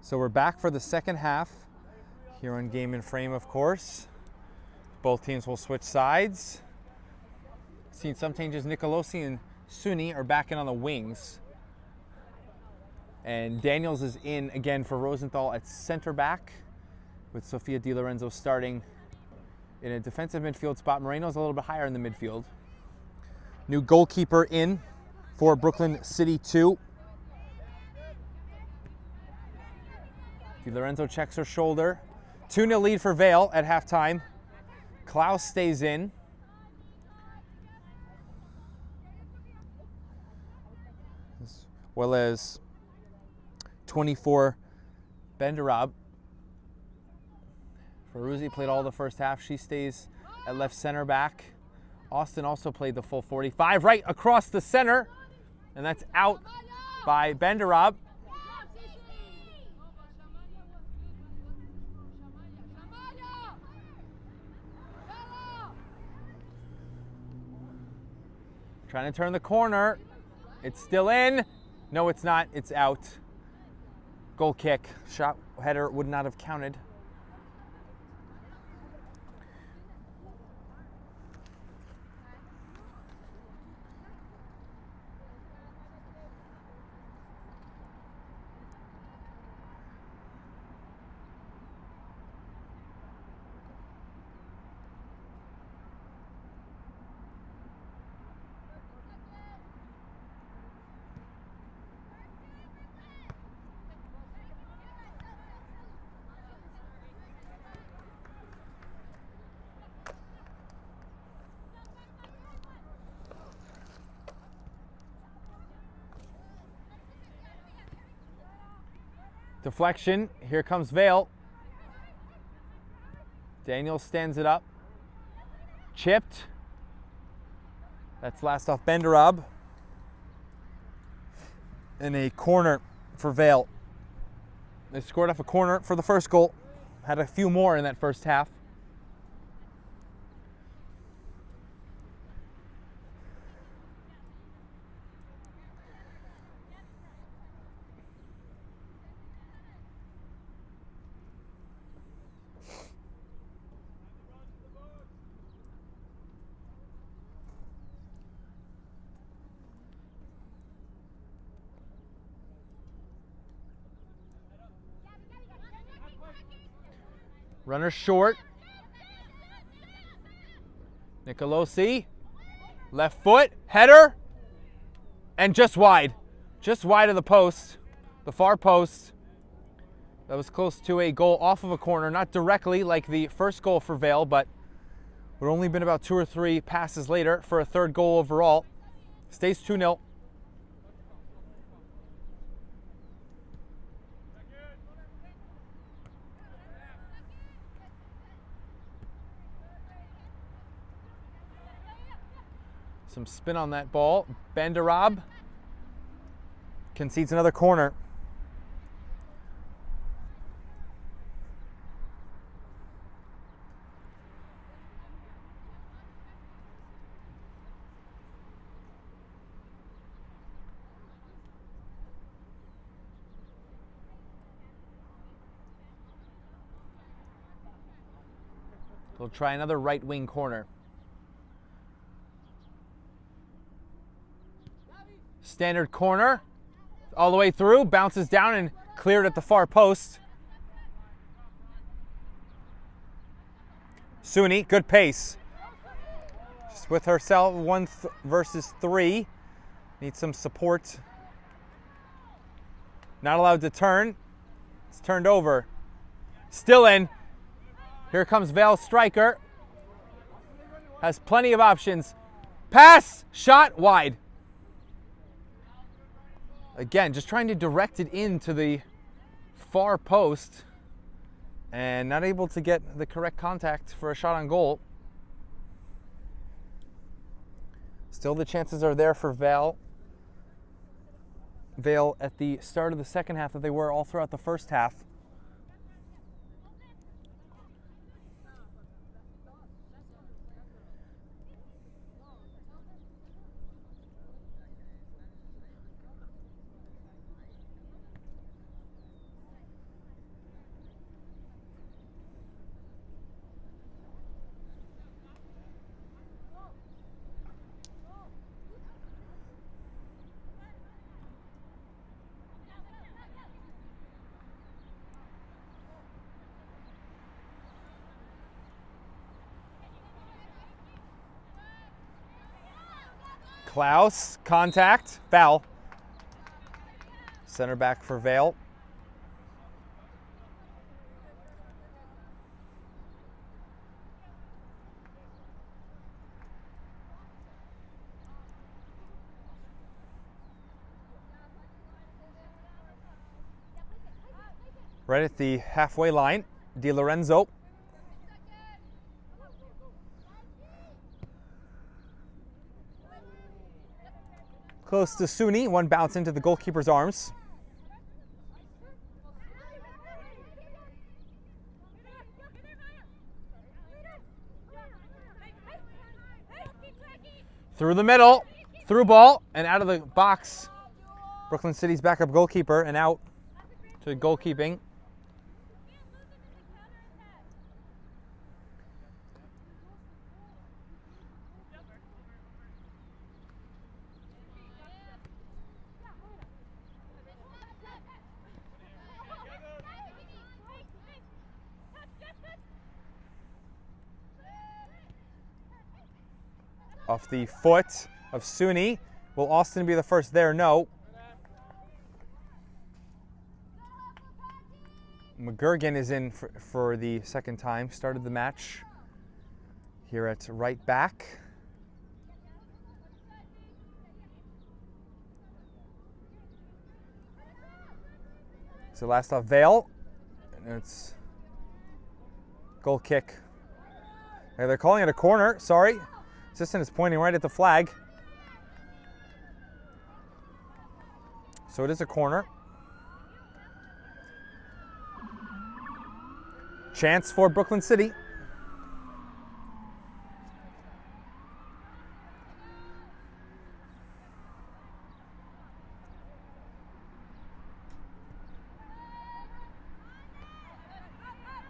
So we're back for the second half here on Game and Frame, of course. Both teams will switch sides. Seen some changes. Nicolosi and Suni are back in on the wings. And Daniels is in again for Rosenthal at center back, with Sofia Di Lorenzo starting in a defensive midfield spot. Moreno's a little bit higher in the midfield. New goalkeeper in for Brooklyn City 2. Di Lorenzo checks her shoulder. 2-0 lead for Vale at halftime. Klaus stays in. As well as 24 Benderab. Ferruzzi played all the first half. She stays at left center back. Austin also played the full 45. Right across the center. And that's out by Benderab. Trying to turn the corner. It's still in. No, it's not. It's out. Goal kick. Shot header would not have counted. Deflection. Here comes Vale. Daniels stands it up. Chipped. That's last off Benderab. And a corner for Vale. They scored off a corner for the first goal. Had a few more in that first half. Runner short. Nicolosi. Left foot. Header. And just wide. Just wide of the post. The far post. That was close to a goal off of a corner. Not directly like the first goal for Vale, but would only been about 2 or 3 passes later for a third goal overall. Stays 2-0. Some spin on that ball. Benderab concedes another corner. They'll try another right wing corner. Standard corner, all the way through, bounces down and cleared at the far post. Suni, good pace. Just with herself, 1 versus 3. Needs some support. Not allowed to turn. It's turned over. Still in. Here comes Vale's striker. Has plenty of options. Pass, shot, wide. Again, just trying to direct it into the far post and not able to get the correct contact for a shot on goal. Still the chances are there for Vale. Vale at the start of the second half that they were all throughout the first half. Klaus, contact, foul. Center back for Vale. Right at the halfway line, Di Lorenzo. Close to Suni, one bounce into the goalkeeper's arms. Through the middle, through ball, and out of the box. Brooklyn City's backup goalkeeper, and out to goalkeeping. Off the foot of Suni. Will Austin be the first there? No. McGurgan is in for the second time. Started the match here at right back. So last off Vale. And it's goal kick. They're calling it a corner. Sorry. Assistant is pointing right at the flag. So it is a corner. Chance for Brooklyn City.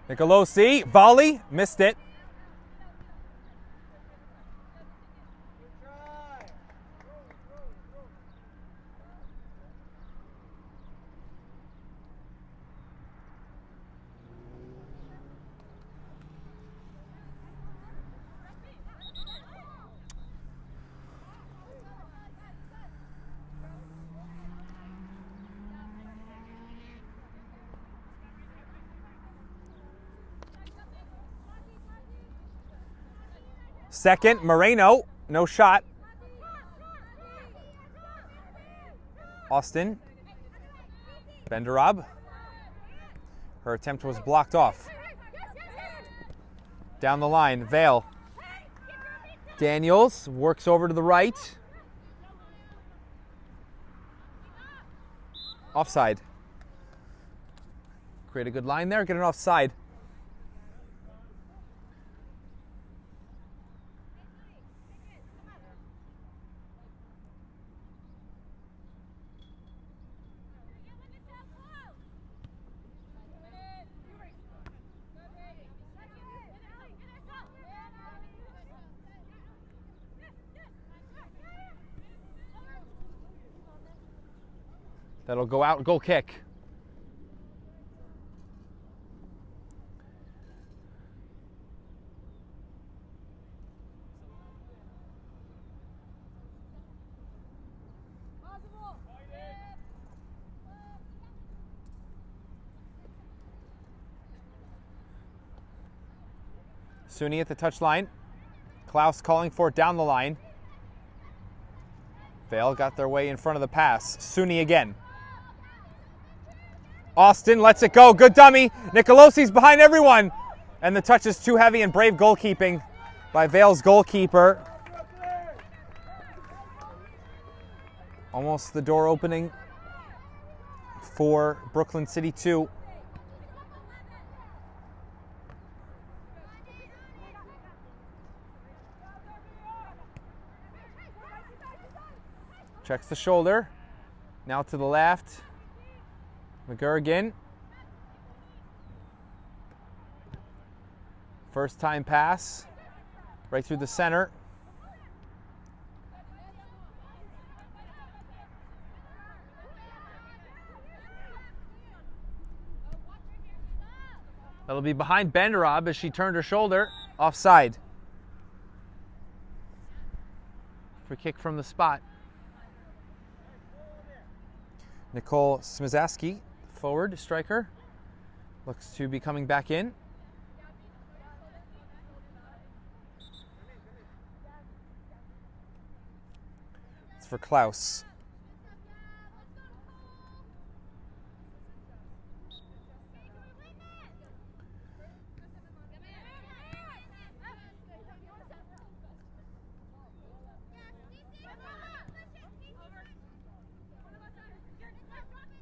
Nicolosi, volley, missed it. Second, Moreno, no shot. Austin, Benderab. Her attempt was blocked off. Down the line, Vale. Daniels works over to the right. Offside. Create a good line there, get an offside. That'll go out, goal kick. Suni at the touchline. Klaus calling for it down the line. Vale got their way in front of the pass. Suni again. Austin lets it go. Good dummy. Nicolosi's behind everyone. And the touch is too heavy, and brave goalkeeping by Vale's goalkeeper. Almost the door opening for Brooklyn City 2. Checks the shoulder. Now to the left. McGurgan. First time pass. Right through the center. That'll be behind Benderab as she turned her shoulder. Offside. Free kick from the spot. Nicole Smizaski, forward striker, looks to be coming back in. It's for Klaus.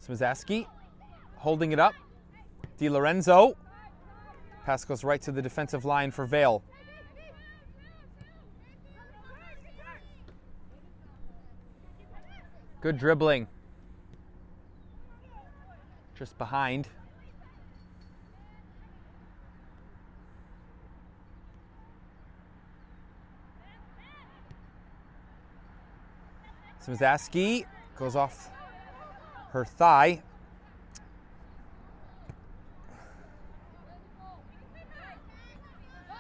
Smizaski holding it up. Di Lorenzo. Pass goes right to the defensive line for Vale. Good dribbling. Just behind. Smizaski goes off her thigh.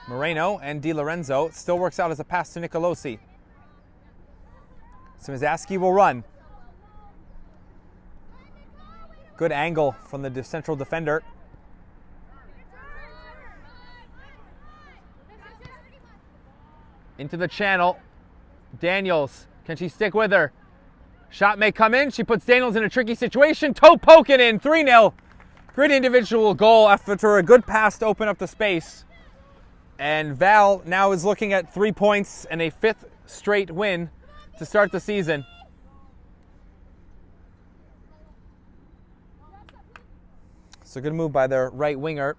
Moreno and Di Lorenzo. Still works out as a pass to Nicolosi. Smizaski will run. Good angle from the central defender. Into the channel. Daniels. Can she stick with her? Shot may come in. She puts Daniels in a tricky situation. Toe poking in. 3-0. Great individual goal after a good pass to open up the space. And Val now is looking at 3 points and a 5th straight win to start the season. So good move by their right winger.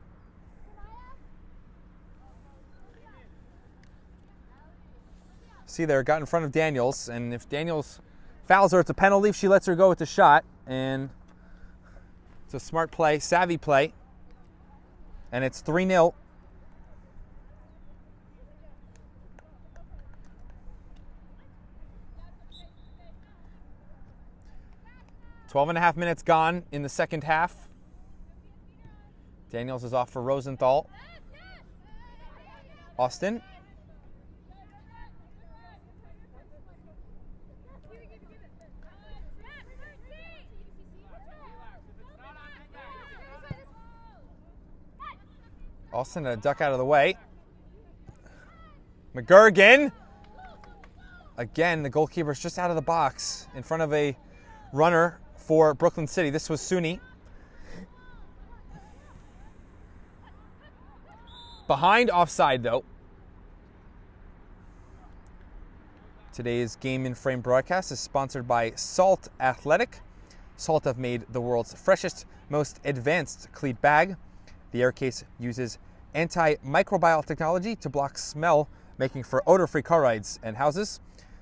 See there, got in front of Daniels, and if Daniels fouls her, it's a penalty. If she lets her go with the shot, and it's a smart play, savvy play, and it's 3-0. Twelve and a half minutes gone in the second half. Daniels is off for Rosenthal. Austin. Austin a duck out of the way. McGurgan. Again, the goalkeeper's just out of the box in front of a runner for Brooklyn City. This was Suni. Behind offside though. Today's Game in Frame broadcast is sponsored by Salt Athletic. Salt have made the world's freshest, most advanced cleat bag. The air case uses antimicrobial technology to block smell, making for odor-free car rides and houses.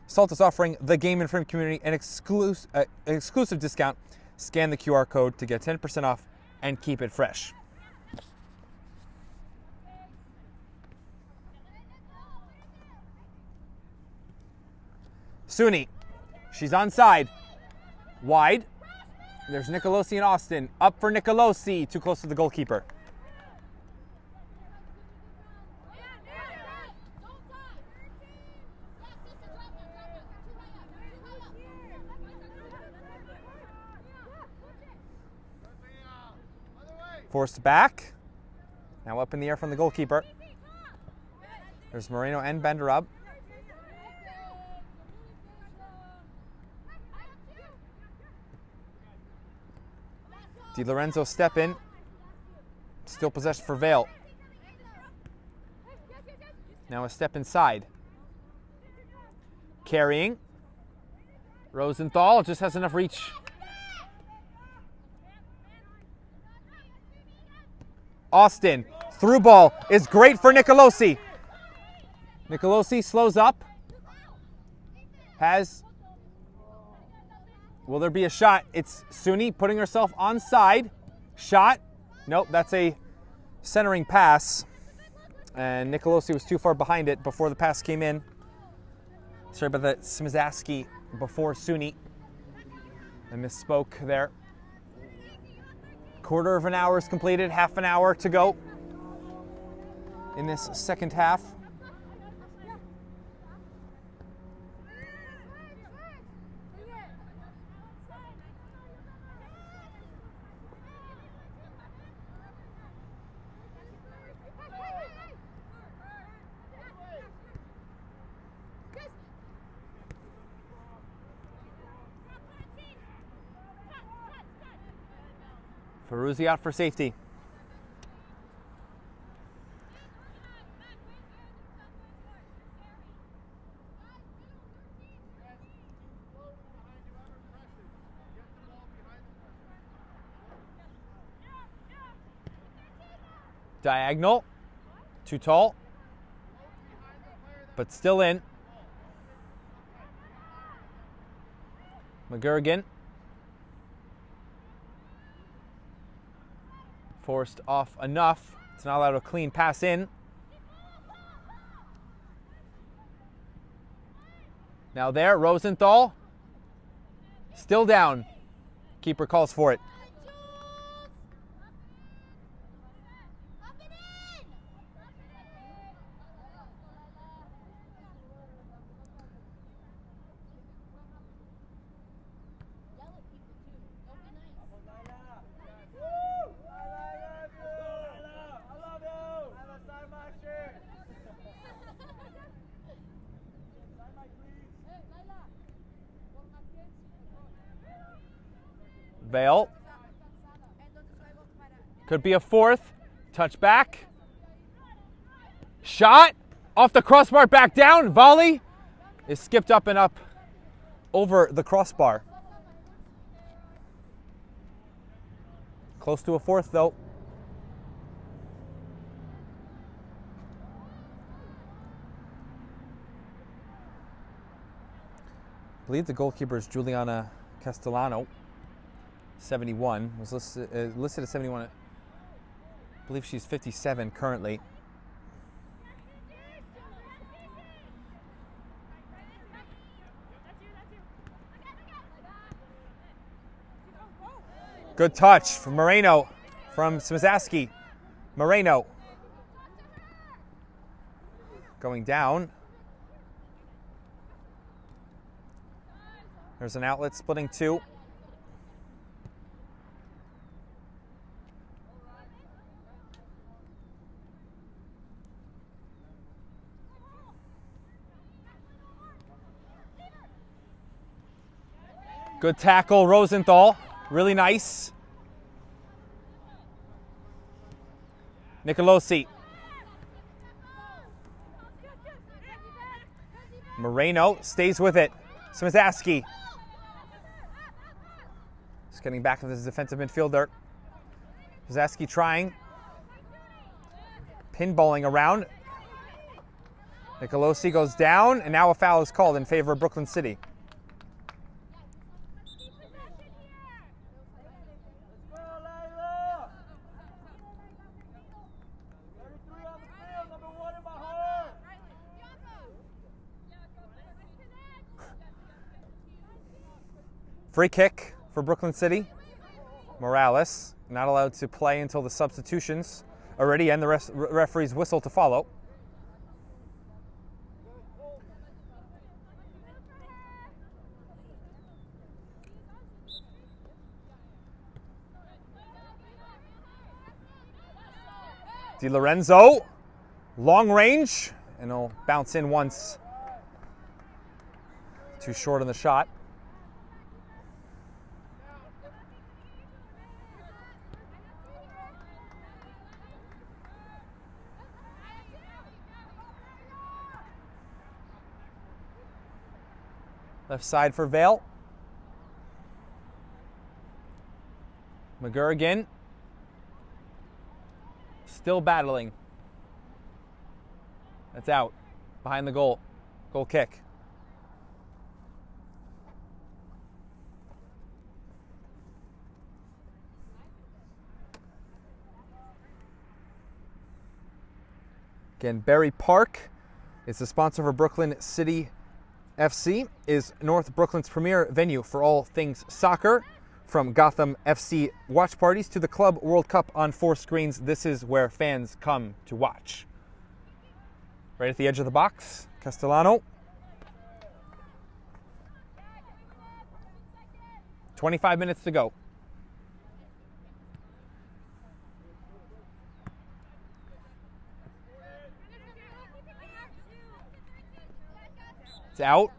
Salt is offering the Game in Frame community an exclusive discount. Scan the QR code to get 10% off and keep it fresh. Suni, she's onside. Wide. There's Nicolosi and Austin. Up for Nicolosi, too close to the goalkeeper. Forced back. Now up in the air from the goalkeeper. There's Moreno and Benderab. Di Lorenzo step in. Still possession for Vale. Now a step inside. Carrying. Rosenthal just has enough reach. Austin, through ball is great for Nicolosi. Nicolosi slows up. Will there be a shot? It's Suni putting herself onside. Shot. Nope, that's a centering pass. And Nicolosi was too far behind it before the pass came in. Sorry about that, Smizaski before Suni. I misspoke there. Quarter of an hour is completed, half an hour to go in this second half. Ferruzzi out for safety. Diagonal. Too tall. But still in. McGurgan. Forced off enough. It's not allowed a clean pass in. Now there, Rosenthal. Still down. Keeper calls for it. Vale. Could be a fourth. Touch back. Shot. Off the crossbar, back down. Volley is skipped up and up over the crossbar. Close to a fourth, though. I believe the goalkeeper is Juliana Castellano. 71 was listed as 71. I believe she's 57 currently. Good touch from Moreno, from Smizaski. Moreno going down. There's an outlet splitting two. Good tackle, Rosenthal. Really nice. Nicolosi. Moreno stays with it. Smizaski. Just getting back to this defensive midfielder. Smizaski trying. Pinballing around. Nicolosi goes down, and now a foul is called in favor of Brooklyn City. Free kick for Brooklyn City. Morales not allowed to play until the substitutions already and the referee's whistle to follow. Di Lorenzo, long range, and he'll bounce in once. Too short on the shot. Left side for Vale. McGurgan. Still battling. That's out. Behind the goal. Goal kick. Again, Berry Park is the sponsor for Brooklyn City FC, is North Brooklyn's premier venue for all things soccer. From Gotham FC watch parties to the Club World Cup on 4 screens, this is where fans come to watch. Right at the edge of the box, Castellano. 25 minutes to go. It's out.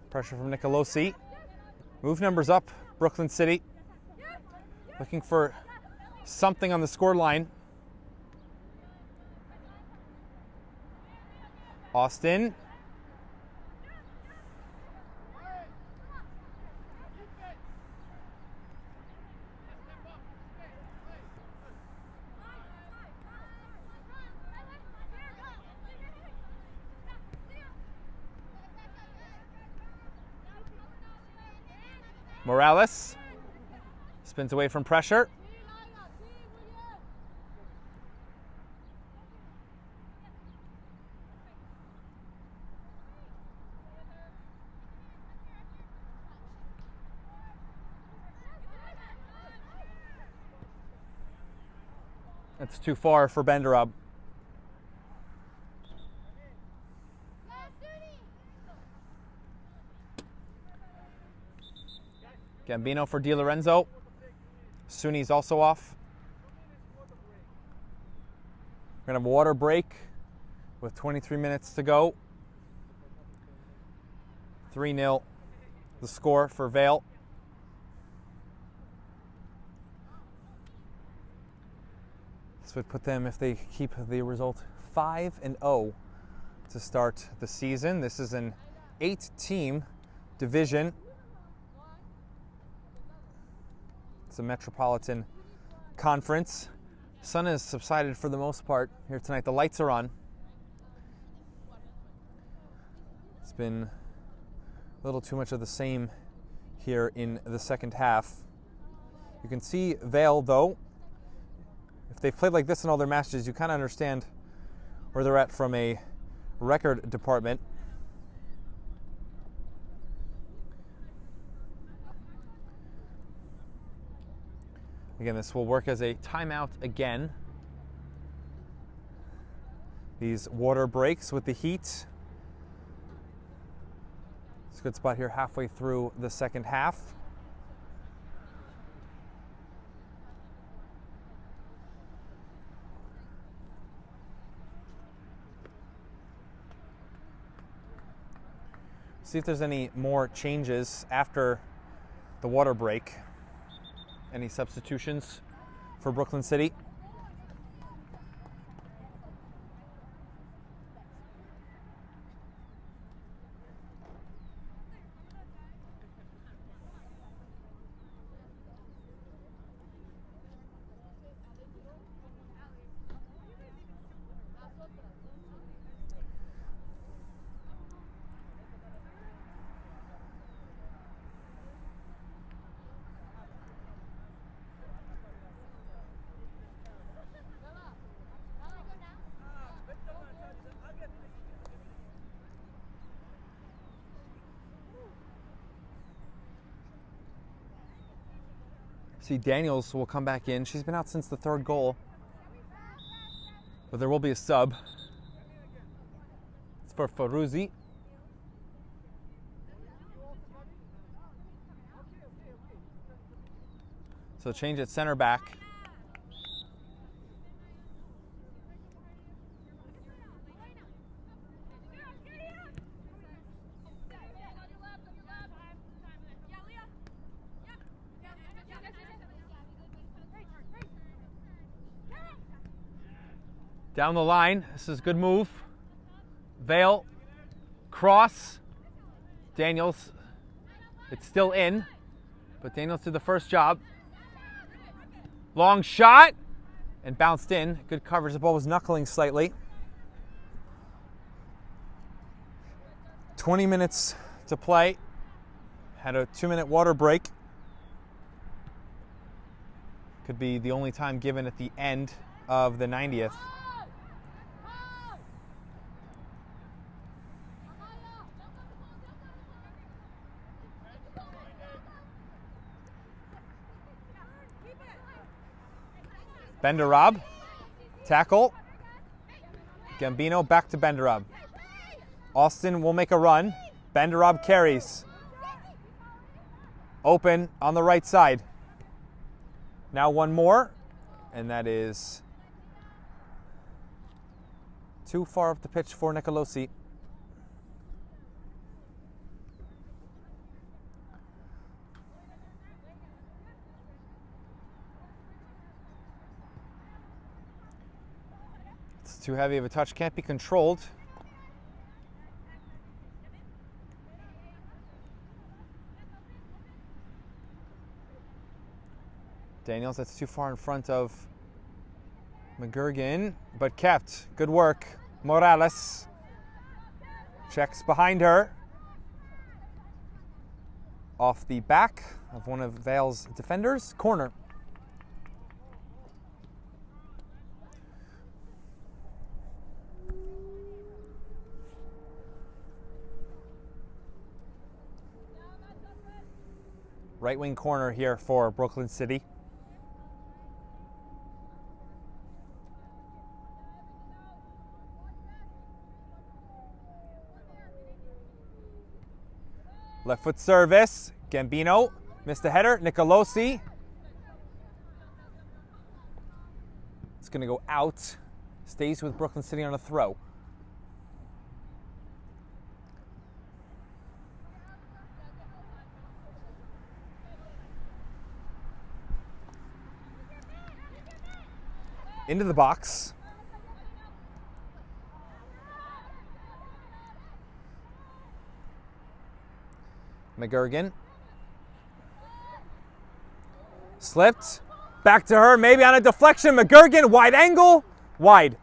Pressure from Nicolosi. Move numbers up, Brooklyn City. Looking for something on the score line. Austin. Morales spins away from pressure. That's too far for Benderab. Gambino for Di Lorenzo. Suni's also off. We're gonna have a water break with 23 minutes to go. 3-0 the score for Vale. This would put them, if they keep the result, 5-0 to start the season. This is an 8-team division. It's a Metropolitan Conference. Sun has subsided for the most part here tonight. The lights are on. It's been a little too much of the same here in the second half. You can see Vale, though. If they've played like this in all their matches, you kind of understand where they're at from a record department. Again, this will work as a timeout again. These water breaks with the heat. It's a good spot here halfway through the second half. See if there's any more changes after the water break. Any substitutions for Brooklyn City? See, Daniels will come back in. She's been out since the third goal. But there will be a sub. It's for Faruzi. So change at center back. Down the line, this is a good move. Vale, cross. Daniels, it's still in, but Daniels did the first job. Long shot, and bounced in. Good coverage, the ball was knuckling slightly. 20 minutes to play. Had a 2-minute water break. Could be the only time given at the end of the 90th. Benderab, tackle. Gambino back to Benderab. Austin will make a run. Benderab carries. Open on the right side. Now one more, and that is too far up the pitch for Nicolosi. It's too heavy of a touch, can't be controlled. Daniels, that's too far in front of McGurgan, but kept. Good work. Morales checks behind her. Off the back of one of Vale's defenders. Corner. Right wing corner here for Brooklyn City. Left foot service. Gambino missed the header. Nicolosi. It's going to go out. Stays with Brooklyn City on a throw. Into the box. McGurgan. Slipped. Back to her, maybe on a deflection. McGurgan, wide angle. Wide.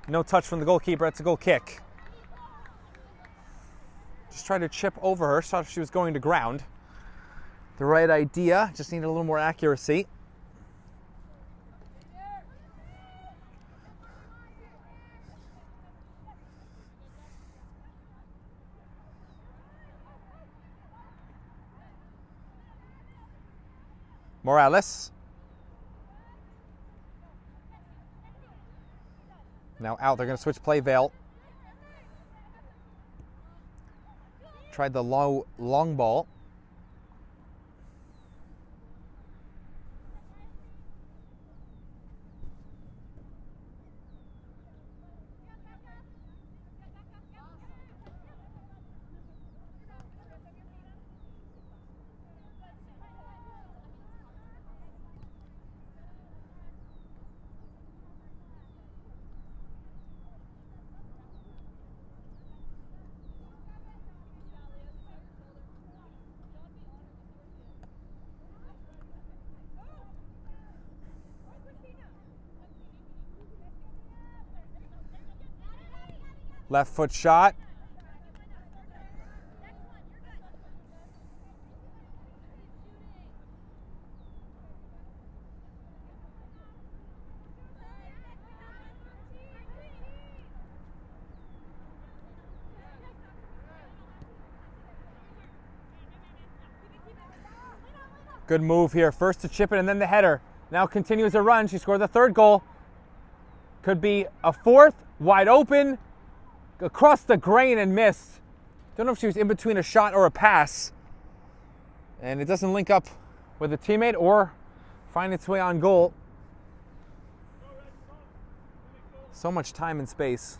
No touch from the goalkeeper. It's a goal kick. Just tried to chip over her. Thought she was going to ground. The right idea. Just needed a little more accuracy. Morales. Now out. They're going to switch play. Vale. Tried the long ball. Left foot shot. Good move here. First to chip it and then the header. Now continues a run. She scored the third goal. Could be a fourth. Wide open. Across the grain and missed. Don't know if she was in between a shot or a pass. And it doesn't link up with a teammate or find its way on goal. So much time and space.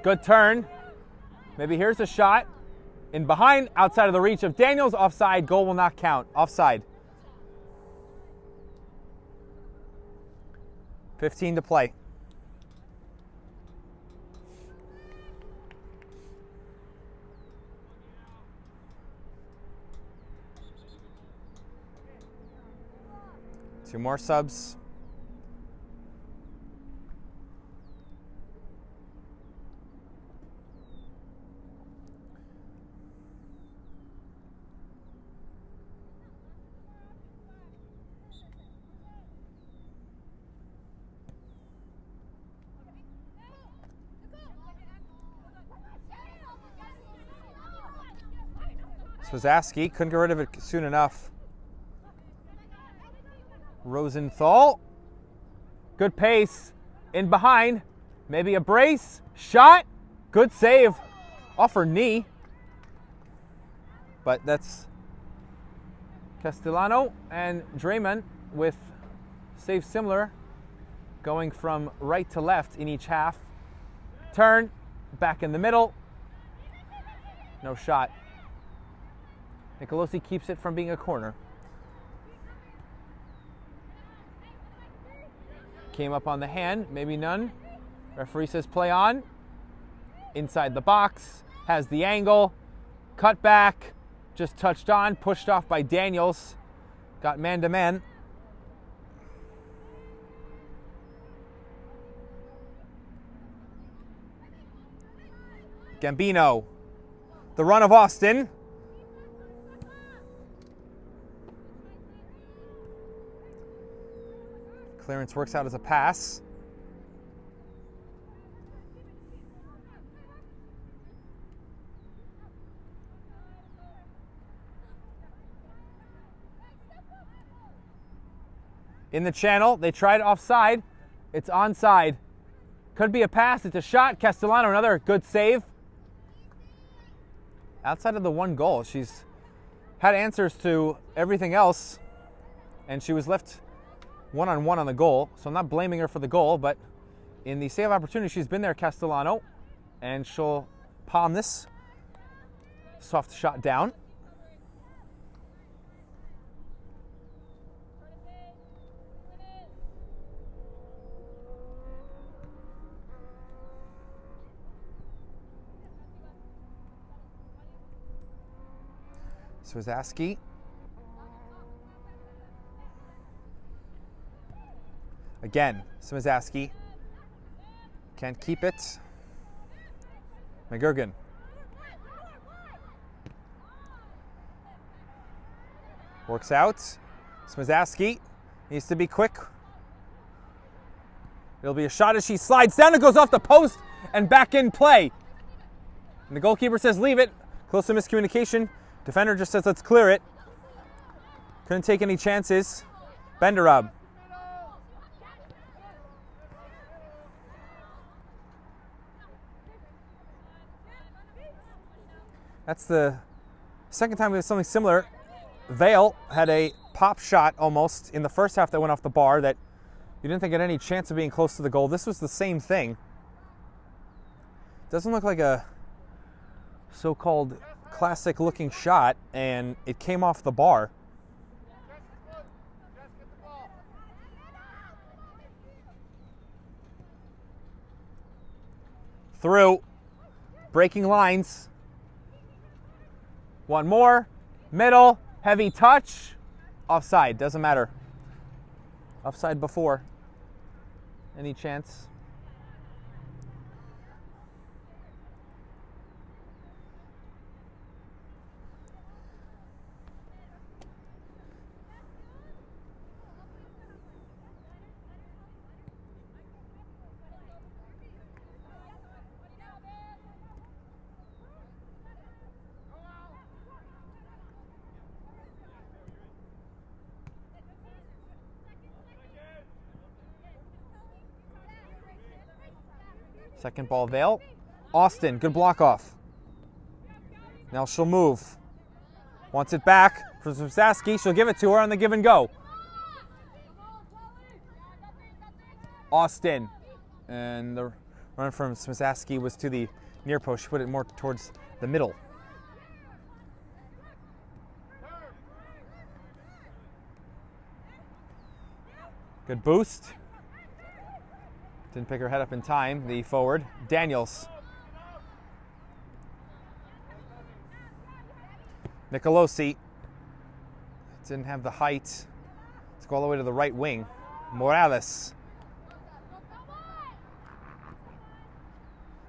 Good turn. Maybe here's a shot. In behind, outside of the reach of Daniels. Offside. Goal will not count. Offside. 15 to play. Two more subs. Swazaski couldn't get rid of it soon enough. Rosenthal. Good pace. In behind. Maybe a brace. Shot. Good save. Off her knee. But that's Castellano and Draymond with saves similar, going from right to left in each half. Turn, back in the middle. No shot. Nicolosi keeps it from being a corner. Came up on the hand, maybe none. Referee says play on. Inside the box, has the angle. Cut back, just touched on, pushed off by Daniels. Got man-to-man. Gambino. The run of Austin. Clearance works out as a pass. In the channel, they tried offside. It's onside. Could be a pass, it's a shot. Castellano, another good save. Outside of the one goal, she's had answers to everything else, and she was left one-on-one on the goal, so I'm not blaming her for the goal, but in the save opportunity, she's been there, Castellano, and she'll palm this. Soft shot down. Swizaski. Again, Swizaski can't keep it. McGurgan. Works out. Swizaski needs to be quick. It'll be a shot as she slides down. It goes off the post and back in play. And the goalkeeper says leave it. Close to miscommunication. Defender just says let's clear it. Couldn't take any chances. Benderab. That's the second time we have something similar. Vale had a pop shot almost in the first half that went off the bar that you didn't think had any chance of being close to the goal. This was the same thing. Doesn't look like a so-called classic looking shot, and it came off the bar. Through, breaking lines. One more, middle, heavy touch, offside, doesn't matter. Offside before. Any chance? Second ball, Vale. Austin, good block off. Now she'll move. Wants it back for Swizaski. She'll give it to her on the give and go. Austin. And the run from Swizaski was to the near post. She put it more towards the middle. Good boost. Didn't pick her head up in time, the forward. Daniels. Nicolosi. Didn't have the height. Let's go all the way to the right wing. Morales.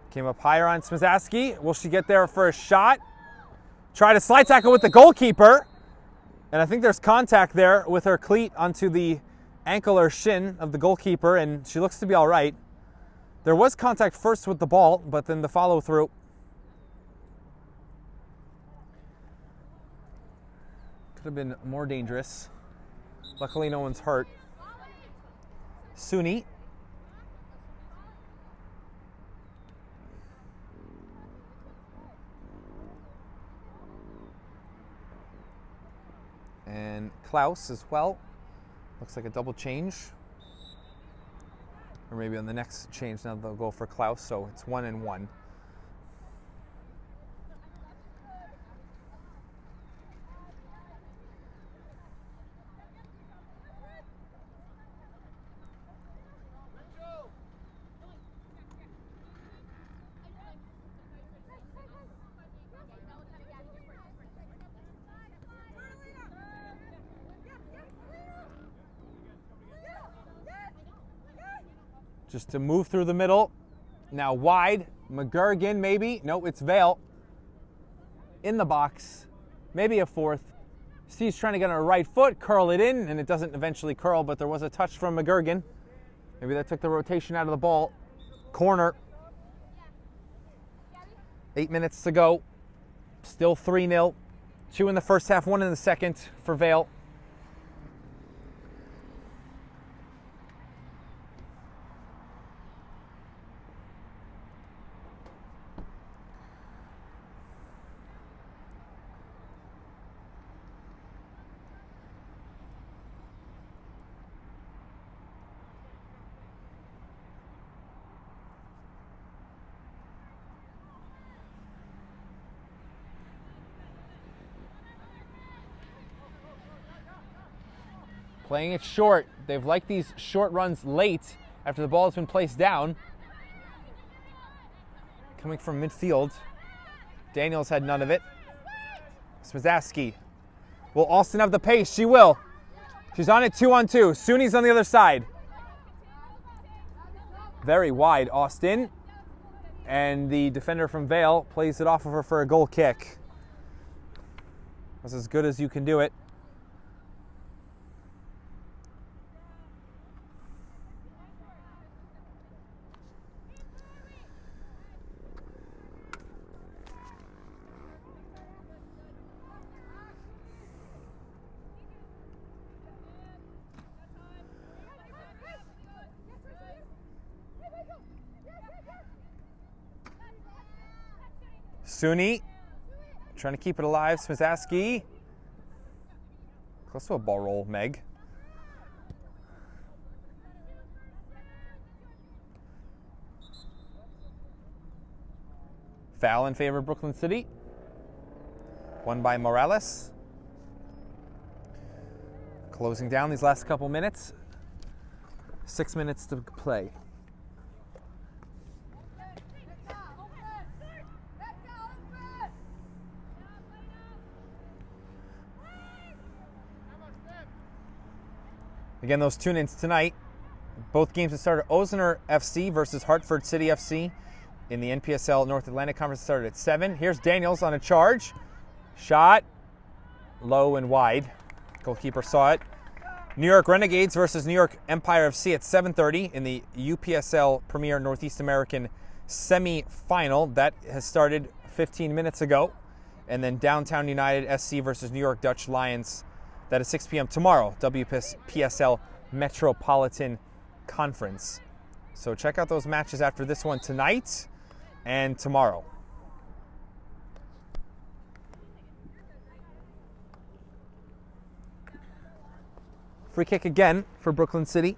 Came up higher on Swizaski. Will she get there for a shot? Try to slide tackle with the goalkeeper. And I think there's contact there with her cleat onto the ankle or shin of the goalkeeper, and she looks to be all right. There was contact first with the ball, but then the follow through. Could have been more dangerous. Luckily no one's hurt. Suni. And Klaus as well. Looks like a double change. Or maybe on the next change now they'll go for Klaus, so it's 1 and 1. Just to move through the middle. Now wide. McGurgan maybe. No, it's Vale. In the box. Maybe a fourth. Steve's trying to get on a right foot, curl it in, and it doesn't eventually curl, but there was a touch from McGurgan. Maybe that took the rotation out of the ball. Corner. 8 minutes to go. Still 3-0. 2 in the first half, 1 in the second for Vale. Playing it short. They've liked these short runs late after the ball has been placed down. Coming from midfield. Daniels had none of it. Smazaski. Will Austin have the pace? She will. She's on it 2-on-2. Suni's on the other side. Very wide, Austin. And the defender from Vale plays it off of her for a goal kick. That's as good as you can do it. Suni trying to keep it alive. Smazaski. Close to a ball roll, Meg. Foul in favor of Brooklyn City. Won by Morales. Closing down these last couple minutes. 6 minutes to play. Again, those tune-ins tonight. Both games that started Ozener FC versus Hartford City FC in the NPSL North Atlantic Conference started at 7. Here's Daniels on a charge. Shot. Low and wide. Goalkeeper saw it. New York Renegades versus New York Empire FC at 7:30 in the UPSL Premier Northeast American semi-final. That has started 15 minutes ago. And then Downtown United SC versus New York Dutch Lions. That is 6 p.m. tomorrow, WPSL Metropolitan Conference. So check out those matches after this one tonight and tomorrow. Free kick again for Brooklyn City.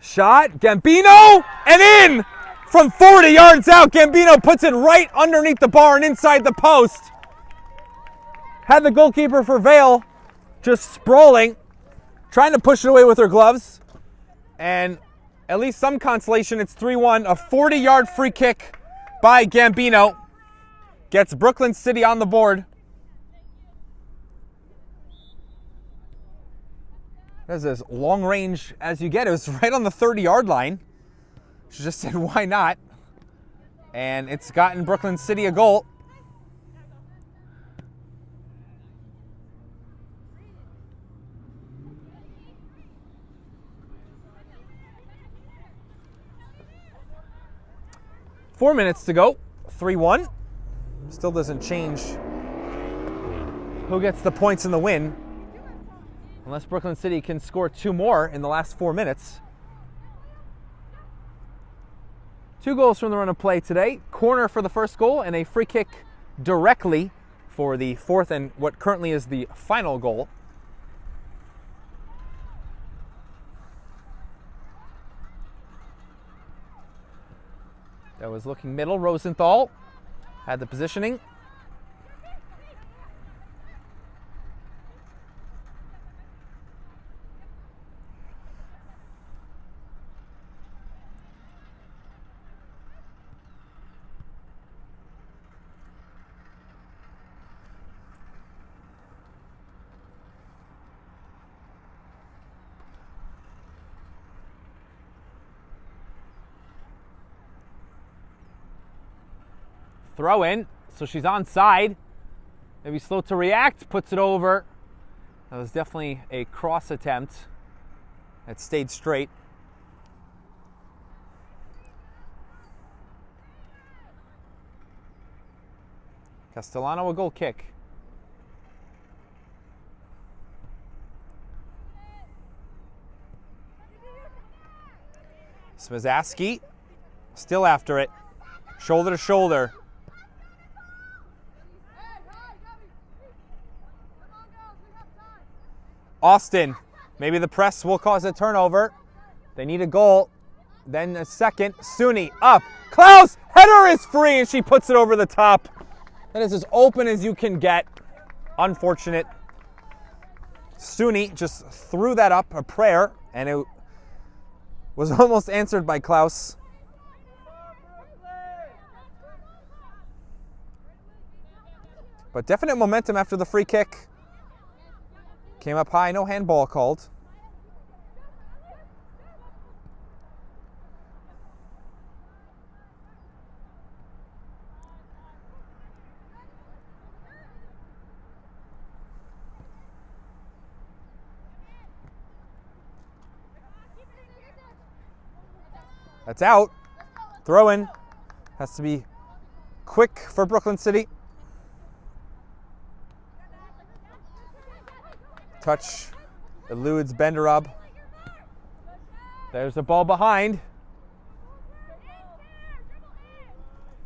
Shot, Gambino, and in! From 40 yards out, Gambino puts it right underneath the bar and inside the post. Had the goalkeeper for Vale just sprawling, trying to push it away with her gloves. And at least some consolation, it's 3-1. A 40-yard free kick by Gambino gets Brooklyn City on the board. That's as long range as you get. It was right on the 30-yard line. She just said, why not? And it's gotten Brooklyn City a goal. Four minutes to go. 3-1. Still doesn't change who gets the points in the win. Unless Brooklyn City can score 2 more in the last 4 minutes. 2 goals from the run of play today. Corner for the first goal and a free kick directly for the 4th and what currently is the final goal. That was looking middle. Rosenthal had the positioning. Throw in, so she's onside. Maybe slow to react, puts it over. That was definitely a cross attempt. It stayed straight. Castellano a goal kick. Smizaski still after it. Shoulder to shoulder. Austin, maybe the press will cause a turnover. They need a goal. Then a second. Suni up. Klaus, header is free, and she puts it over the top. That is as open as you can get. Unfortunate. Suni just threw that up, a prayer, and it was almost answered by Klaus. But definite momentum after the free kick. Came up high, no handball called. That's out. Throw in. Has to be quick for Brooklyn City. Touch eludes Benderab. There's a ball behind.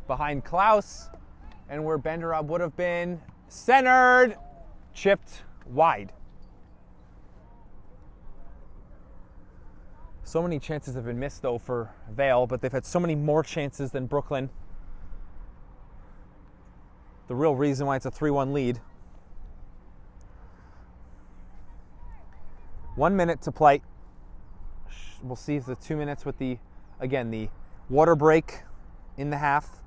Behind Klaus. And where Benderab would have been. Centered. Chipped wide. So many chances have been missed though for Vale, but they've had so many more chances than Brooklyn. The real reason why it's a 3-1 lead. 1 minute to play. We'll see if the 2 minutes with the water break in the half.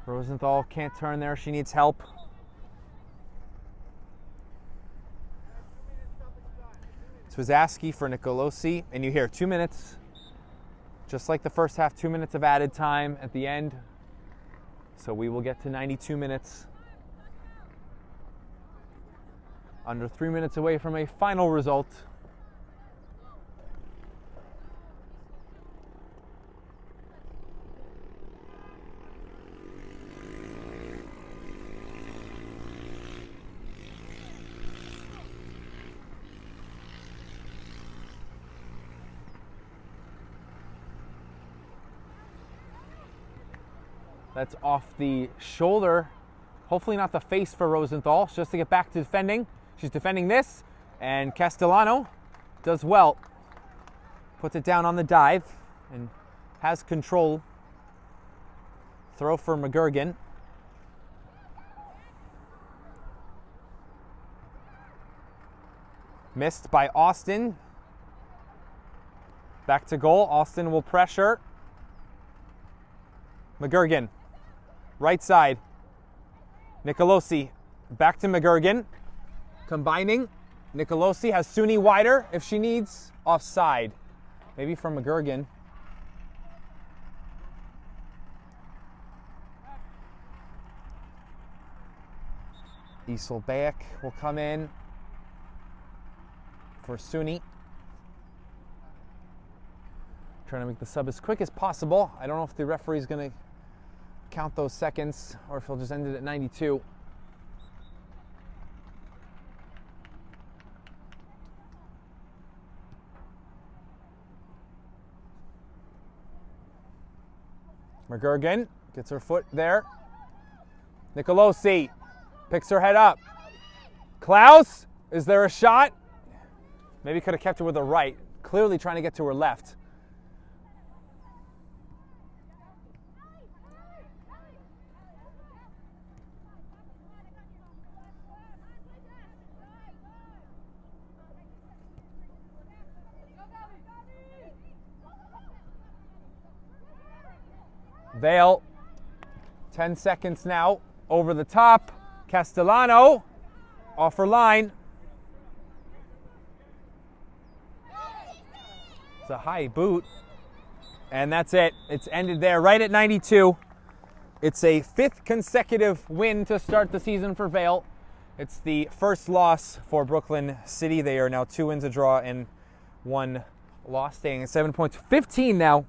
Rosenthal can't turn there. She needs help. Swizaski for Nicolosi. And you hear 2 minutes. Just like the first half, 2 minutes of added time at the end. So we will get to 92 minutes. Under 3 minutes away from a final result. That's off the shoulder. Hopefully not the face for Rosenthal. Just to get back to defending. She's defending this. And Castellano does well. Puts it down on the dive. And has control. Throw for McGurgan. Missed by Austin. Back to goal. Austin will pressure. McGurgan. Right side. Nicolosi. Back to McGurgan. Combining. Nicolosi has Suni wider if she needs. Offside. Maybe from McGurgan. Iselbeck will come in for Suni. Trying to make the sub as quick as possible. I don't know if the referee's going to count those seconds or if he'll just end it at 92. McGurgan gets her foot there. Nicolosi picks her head up. Klaus, is there a shot? Maybe could have kept her with her right. Clearly trying to get to her left. Vale, 10 seconds now, over the top. Castellano, off her line. It's a high boot. And that's it. It's ended there, right at 92. It's a 5th consecutive win to start the season for Vale. It's the first loss for Brooklyn City. They are now 2 wins, a draw, and 1 loss, staying at 7 points. 15 now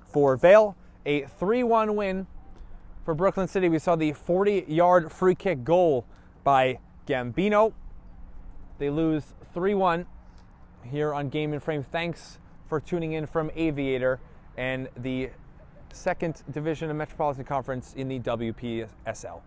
for Vale. A 3-1 win for Brooklyn City. We saw the 40-yard free kick goal by Gambino. They lose 3-1 here on Game and Frame. Thanks for tuning in from Aviator and the 2nd Division of Metropolitan Conference in the WPSL.